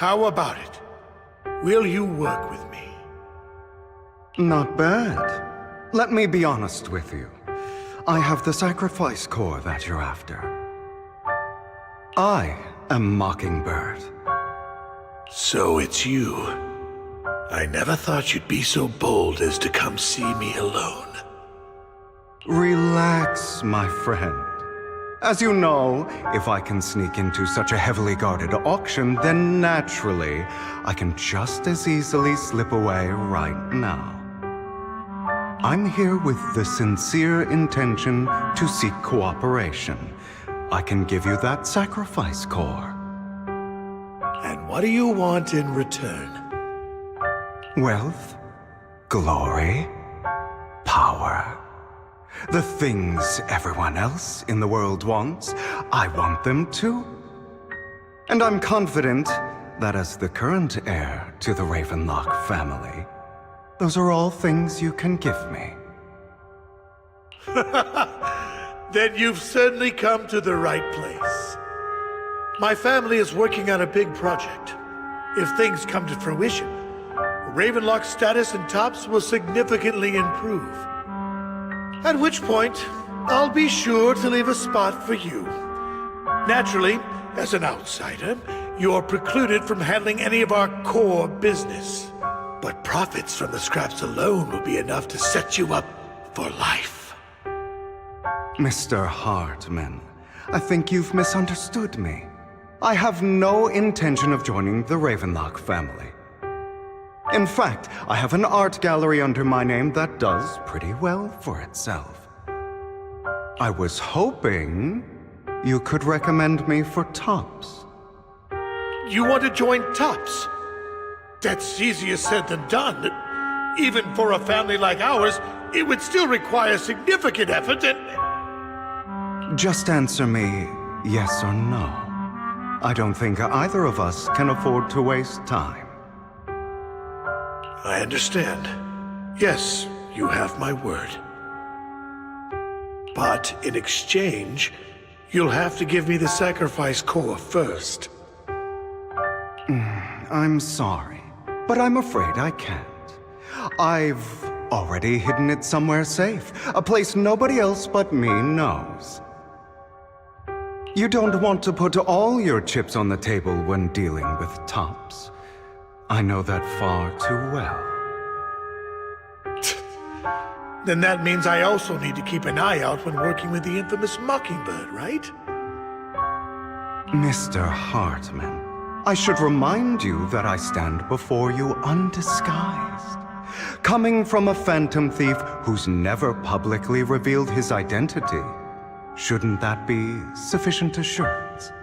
How about it? Will you work with me? Not bad. Let me be honest with you. I have the sacrifice core that you're after. I am Mockingbird. So it's you. I never thought you'd be so bold as to come see me alone. Relax, my friend. As you know, if I can sneak into such a heavily guarded auction, then naturally, I can just as easily slip away right now. I'm here with the sincere intention to seek cooperation. I can give you that sacrifice core. And what do you want in return? Wealth, glory, power. The things everyone else in the world wants, I want them too. And I'm confident that as the current heir to the Ravenlock family, those are all things you can give me. Then you've certainly come to the right place. My family is working on a big project. If things come to fruition, Ravenlock's status in Tops will significantly improve. At which point, I'll be sure to leave a spot for you. Naturally, as an outsider, you're precluded from handling any of our core business. But profits from the scraps alone will be enough to set you up for life. Mr. Hartman, I think you've misunderstood me. I have no intention of joining the Ravenlock family. In fact, I have an art gallery under my name that does pretty well for itself. I was hoping you could recommend me for Tops. You want to join Tops? That's easier said than done. Even for a family like ours, it would still require significant effort and... Just answer me yes or no. I don't think either of us can afford to waste time. I understand. Yes, you have my word. But in exchange, you'll have to give me the sacrifice core first. I'm sorry, but I'm afraid I can't. I've already hidden it somewhere safe, a place nobody else but me knows. You don't want to put all your chips on the table when dealing with Tops. I know that far too well. Then that means I also need to keep an eye out when working with the infamous Mockingbird, right? Mr. Hartman, I should remind you that I stand before you undisguised. Coming from a phantom thief who's never publicly revealed his identity, shouldn't that be sufficient assurance?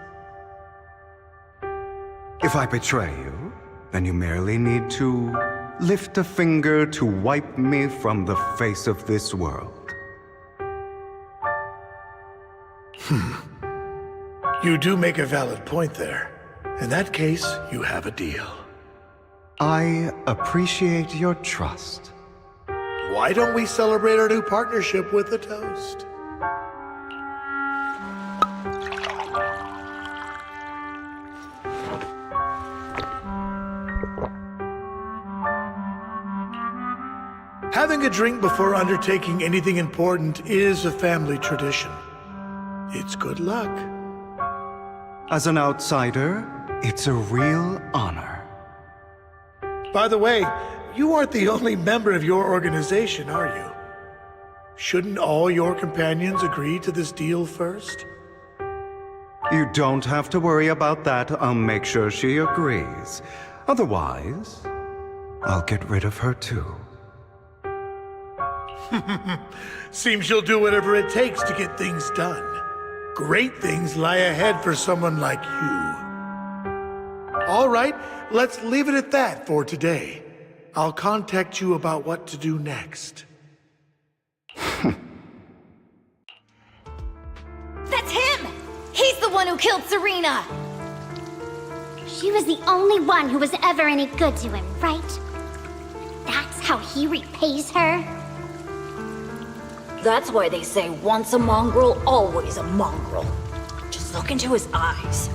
If I betray you, then you merely need to lift a finger to wipe me from the face of this world. You do make a valid point there. In that case, you have a deal. I appreciate your trust. Why don't we celebrate our new partnership with a toast? Having a drink before undertaking anything important is a family tradition. It's good luck. As an outsider, it's a real honor. By the way, you aren't the only member of your organization, are you? Shouldn't all your companions agree to this deal first? You don't have to worry about that. I'll make sure she agrees. Otherwise, I'll get rid of her too. Seems you'll do whatever it takes to get things done. Great things lie ahead for someone like you. All right, let's leave it at that for today. I'll contact you about what to do next. That's him! He's the one who killed Serena! She was the only one who was ever any good to him, right? That's how he repays her? That's why they say once a mongrel, always a mongrel. Just look into his eyes.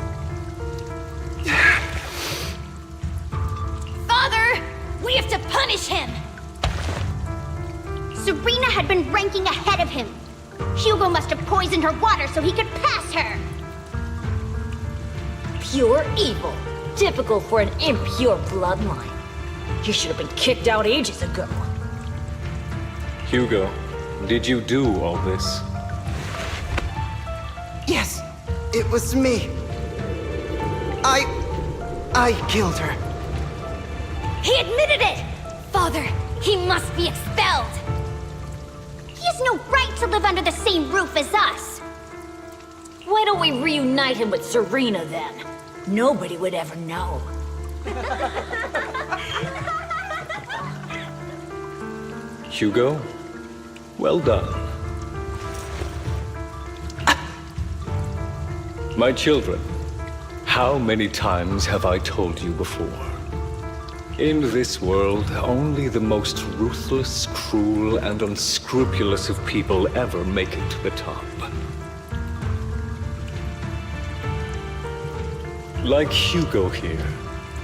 We have to punish him! Serena had been ranking ahead of him. Hugo must have poisoned her water so he could pass her. Pure evil. Typical for an impure bloodline. You should have been kicked out ages ago. Hugo, did you do all this? Yes, it was me. I killed her. He admitted it! Father, he must be expelled! He has no right to live under the same roof as us! Why don't we reunite him with Serena then? Nobody would ever know. Hugo, well done. My children, how many times have I told you before? In this world, only the most ruthless, cruel, and unscrupulous of people ever make it to the top. Like Hugo here,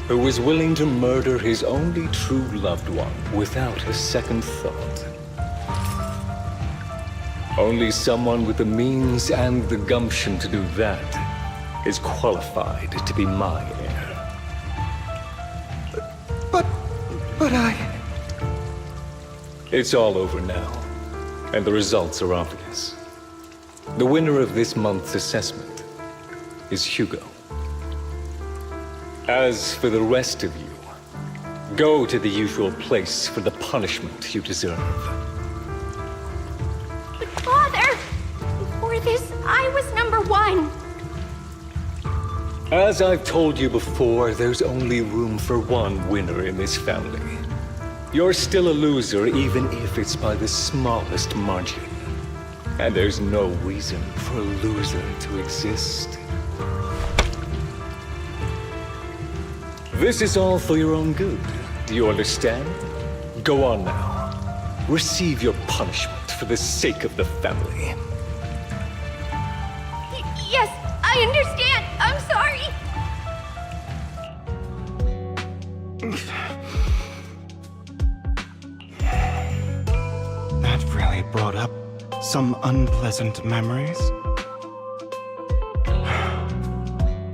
who was willing to murder his only true loved one without a second thought. Only someone with the means and the gumption to do that is qualified to be my heir. But I... It's all over now, and the results are obvious. The winner of this month's assessment is Hugo. As for the rest of you, go to the usual place for the punishment you deserve. But Father, before this, I was #1. As I've told you before, there's only room for one winner in this family. You're still a loser, even if it's by the smallest margin. And there's no reason for a loser to exist. This is all for your own good. Do you understand? Go on now. Receive your punishment for the sake of the family. Yes, I understand. I'm sorry. That really brought up some unpleasant memories.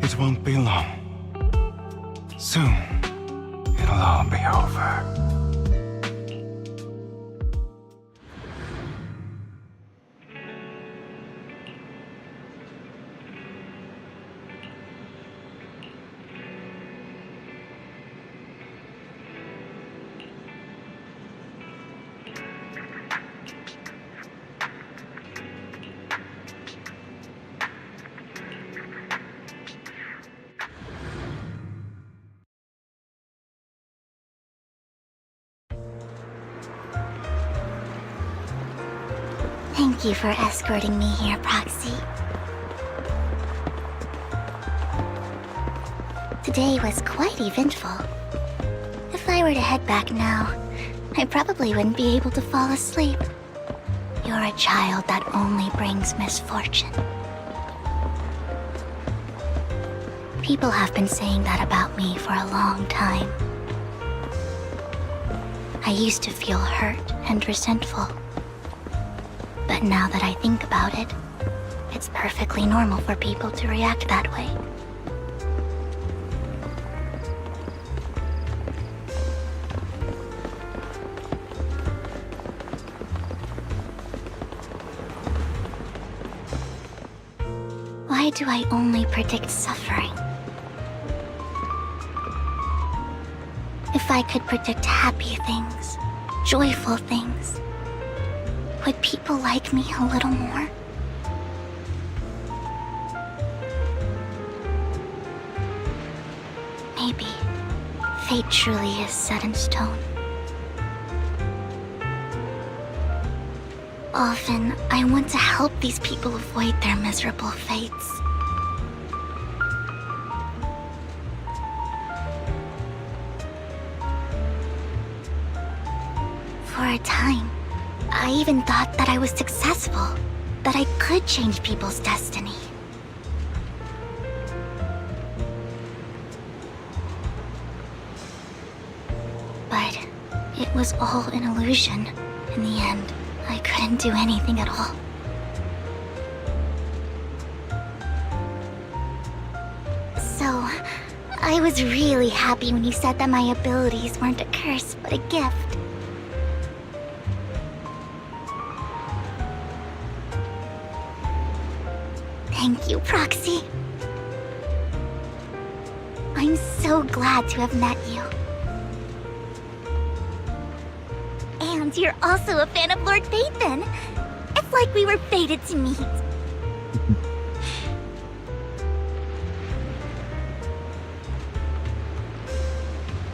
It won't be long. Soon, it'll all be over. Thank you for escorting me here, Proxy. Today was quite eventful. If I were to head back now, I probably wouldn't be able to fall asleep. You're a child that only brings misfortune. People have been saying that about me for a long time. I used to feel hurt and resentful. But now that I think about it, it's perfectly normal for people to react that way. Why do I only predict suffering? If I could predict happy things, joyful things, would people like me a little more? Maybe fate truly is set in stone. Often, I want to help these people avoid their miserable fates. For a time, I even thought that I was successful, that I could change people's destiny. But it was all an illusion. In the end, I couldn't do anything at all. So, I was really happy when you said that my abilities weren't a curse, but a gift. Thank you, Proxy. I'm so glad to have met you. And you're also a fan of Lord Phaethon. It's like we were fated to meet.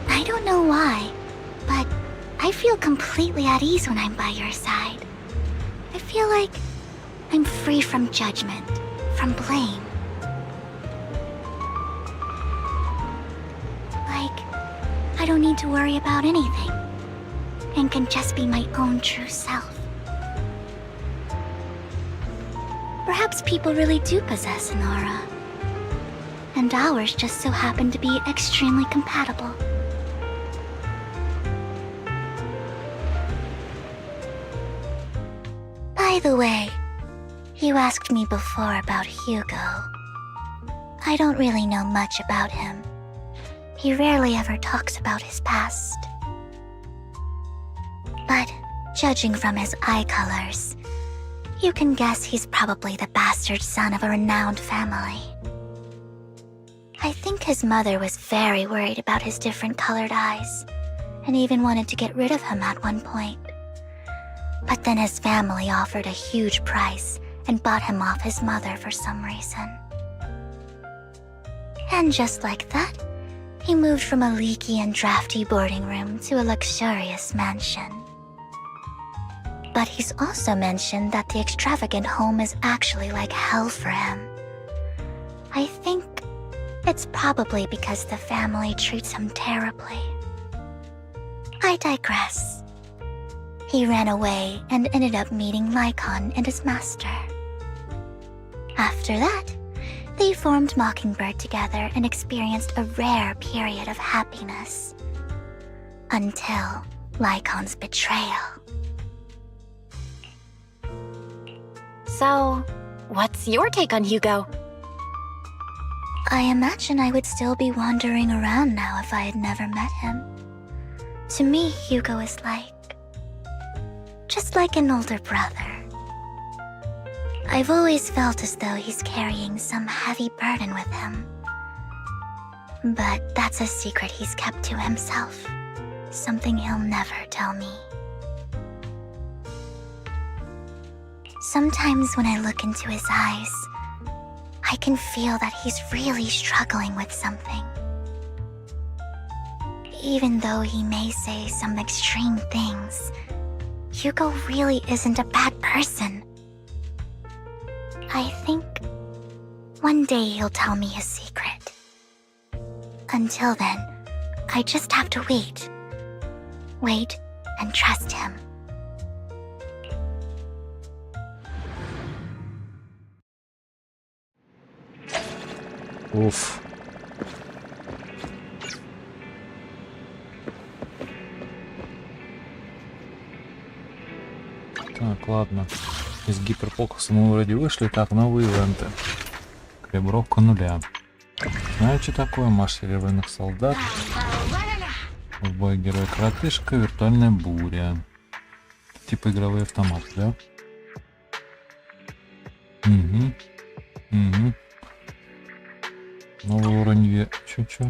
I don't know why, but I feel completely at ease when I'm by your side. I feel like I'm free from judgment, from blame. Like, I don't need to worry about anything, and can just be my own true self. Perhaps people really do possess an aura, and ours just so happen to be extremely compatible. By the way, you asked me before about Hugo. I don't really know much about him. He rarely ever talks about his past. But judging from his eye colors, you can guess he's probably the bastard son of a renowned family. I think his mother was very worried about his different colored eyes, and even wanted to get rid of him at one point. But then his family offered a huge price and bought him off his mother for some reason. And just like that, he moved from a leaky and drafty boarding room to a luxurious mansion. But he's also mentioned that the extravagant home is actually like hell for him. I think it's probably because the family treats him terribly. I digress. He ran away and ended up meeting Lycon and his master. After that, they formed Mockingbird together and experienced a rare period of happiness. Until Lycon's betrayal. So, what's your take on Hugo? I imagine I would still be wandering around now if I had never met him. To me, Hugo is just like an older brother. I've always felt as though he's carrying some heavy burden with him. But that's a secret he's kept to himself. Something he'll never tell me. Sometimes when I look into his eyes, I can feel that he's really struggling with something. Even though he may say some extreme things, Hugo really isn't a bad person. I think one day he'll tell me his secret. Until then, I just have to wait. Wait and trust him. Уф. Так, ладно. Из гиперфокуса мы вроде вышли. Так, новые ивенты. Калибровка 0. Знаю, что такое. Марш серебряных солдат. В бой герой-коротышка. Виртуальная буря. Типа игровые автоматы, да? Угу. Угу. Новый уровень. Чё?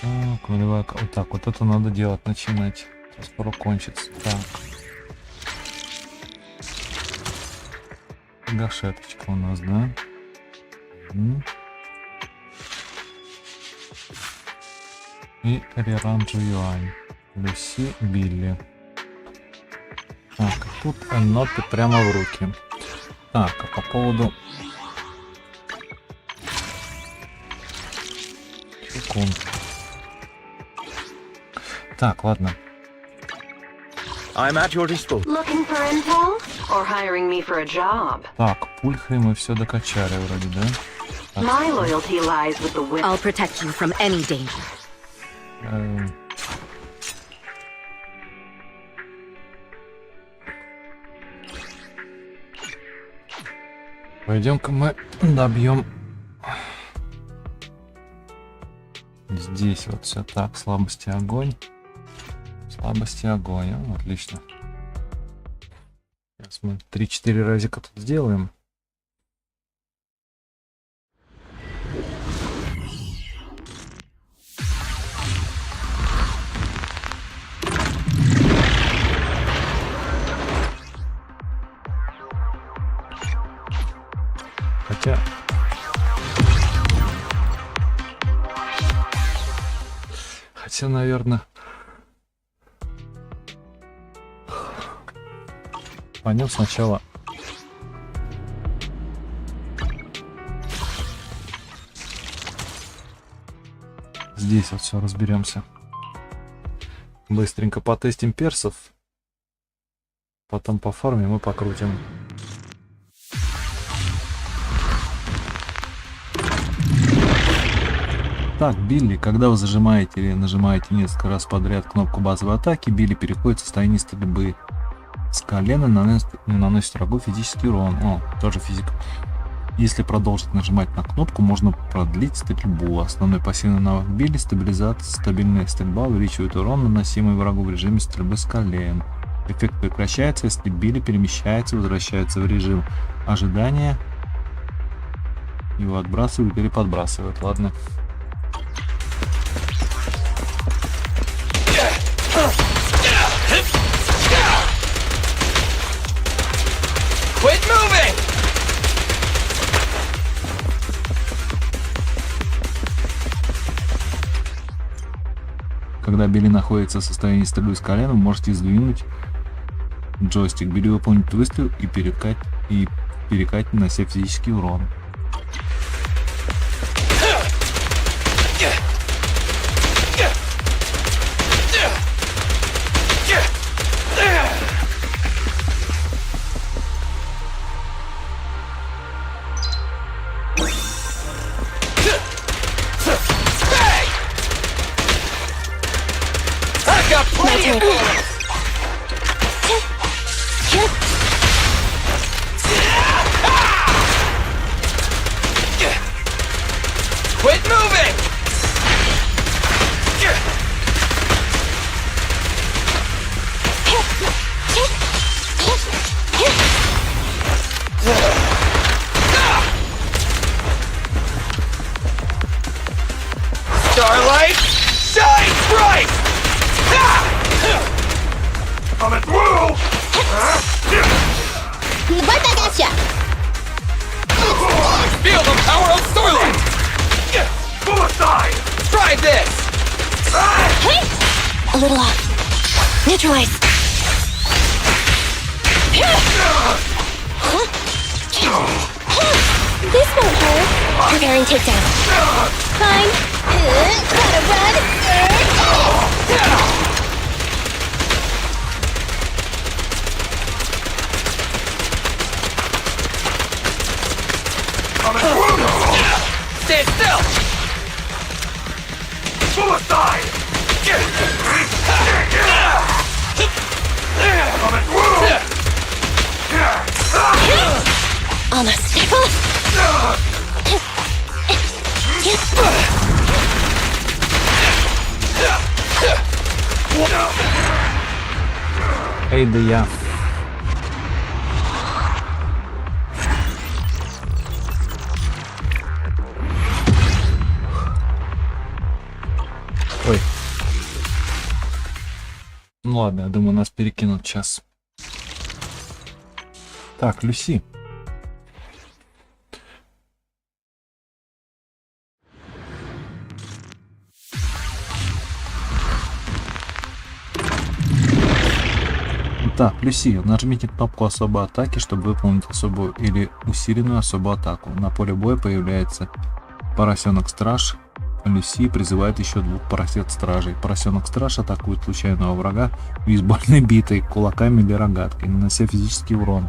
Так, нулевая. Вот так, вот это надо делать, начинать. Скоро кончится. Так. Гашеточка у нас, да? И реранжу юань. Люси, Билли. Так, тут ноты прямо в руки. Так, а по поводу... Секунд. Так, ладно. I'm at your disposal. Looking for info or hiring me for a job? Так, пульхой мы все докачали вроде, да? Так, My loyalty lies with the I'll protect you from any danger. Пойдем-ка мы добьем. Здесь вот все так, слабости огонь. Слабости огонь, отлично. Сейчас мы 3-4 разика тут сделаем. Хотя, наверное, пойдем сначала. Здесь вот все разберемся. Быстренько потестим персов. Потом по форме мы покрутим. Так, Билли, когда вы зажимаете или нажимаете несколько раз подряд кнопку базовой атаки, Билли переходит в состояние стрельбы с колена, наносит врагу физический урон. О, тоже физика. Если продолжить нажимать на кнопку, можно продлить стрельбу. Основной пассивный навык Билли — стабилизация. Стабильная стрельба увеличивает урон, наносимый врагу в режиме стрельбы с колен. Эффект прекращается, если Билли перемещается и возвращается в режим ожидания. Его отбрасывают или подбрасывают. Ладно. Quit moving! Когда Билли находится в состоянии стрельбы с колена, вы можете сдвинуть джойстик. Билли выполнит выстрел и перекатит, нанося физический урон. Quit moving! Starlight, shine bright! Coming through! Feel the power of Starlight! Suicide! Try this! A little off. Neutralize. This won't hurt. Preparing takedown. Fine. Gotta run. Stand still! Suicide! Almost. Эй, да я. Ой. Ну ладно, я думаю, нас перекинут сейчас. Так, Люси. Так, Люси, нажмите кнопку особой атаки, чтобы выполнить особую или усиленную особую атаку. На поле боя появляется поросенок-страж. Люси призывает еще 2 поросят-стражей. Поросенок-страж атакует случайного врага бейсбольной битой, кулаками или рогаткой, нанося физический урон.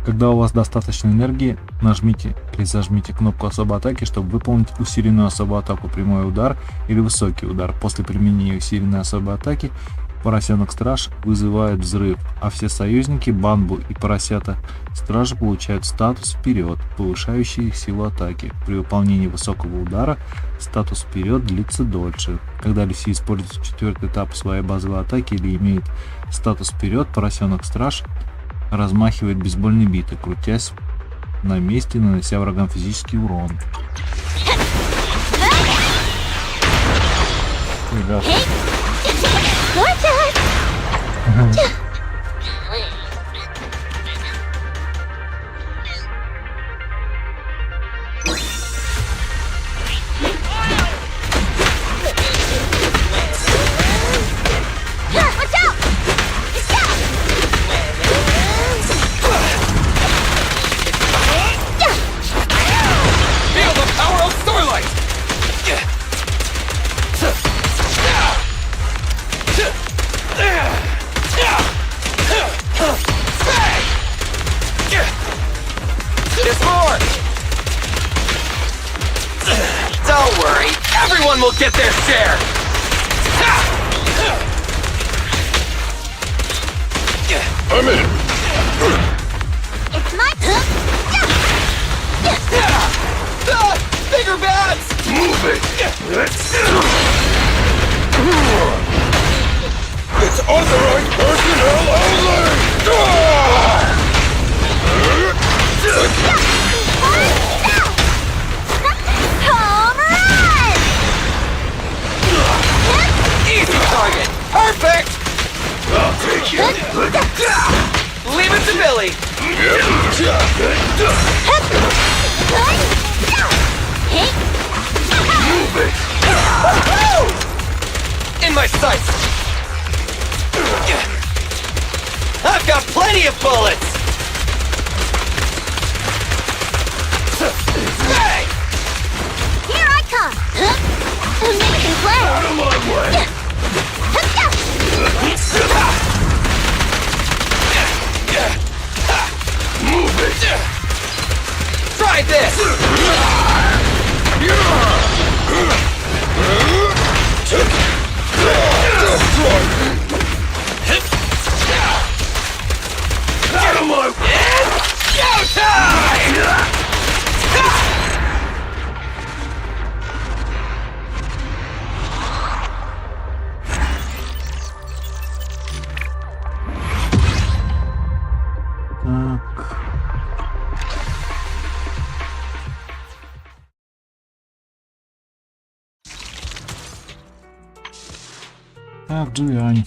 Когда у вас достаточно энергии, нажмите или зажмите кнопку особой атаки, чтобы выполнить усиленную особую атаку прямой удар или высокий удар. После применения усиленной особой атаки поросенок-страж вызывает взрыв, а все союзники, Банбу и поросята-стражи получают статус «Вперед», повышающий их силу атаки. При выполнении высокого удара статус «Вперед» длится дольше. Когда Люси использует 4-й этап своей базовой атаки или имеет статус «Вперед», поросенок-страж размахивает бейсбольной битой, крутясь на месте, нанося врагам физический урон. Don't worry, everyone will get their share! I'm in! It's my turn! Bigger bats! Move it! It's authorized personnel only! Easy target! Perfect! I'll take it! Leave it to Billy! Move it! In my sights! I've got plenty of bullets! Hey! Here I come! Amazing play! Out of my way! Move it! Try this! Out of my way! Showtime! Так, Джуянь.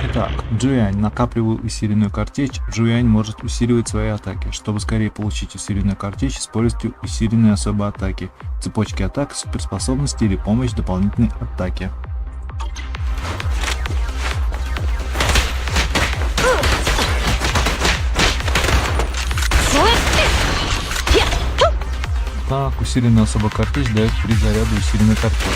Итак, Джуянь. Накапливая усиленную картечь, Джуянь может усиливать свои атаки. Чтобы скорее получить усиленную картечь, используйте усиленные особые атаки, цепочки атак, суперспособности или помощь дополнительной атаки. Так, усиленная особая картечь дает при заряду усиленной картечи.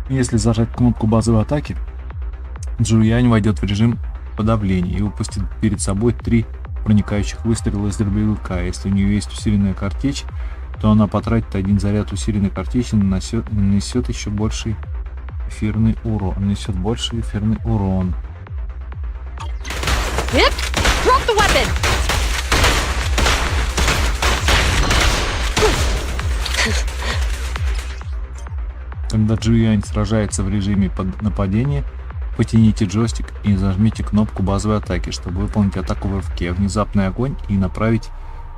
Если зажать кнопку базовой атаки, Джуянь войдет в режим подавления и выпустит перед собой 3 проникающих выстрела из дробовика. Если у нее есть усиленная картечь, то она потратит 1 заряд усиленной картечи и нанесет еще больший эфирный урон. Drop the weapon! Когда Джуянь сражается в режиме нападения, потяните джойстик и зажмите кнопку базовой атаки, чтобы выполнить атаку в рывке, внезапный огонь и направить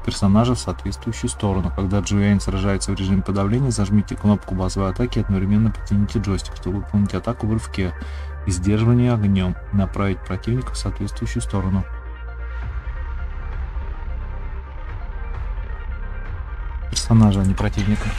персонажа в соответствующую сторону. Когда Джоуэйн сражается в режиме подавления, зажмите кнопку базовой атаки и одновременно потяните джойстик, чтобы выполнить атаку в рывке и сдерживание огнем, направить противника в соответствующую сторону. Персонажа, а не противника.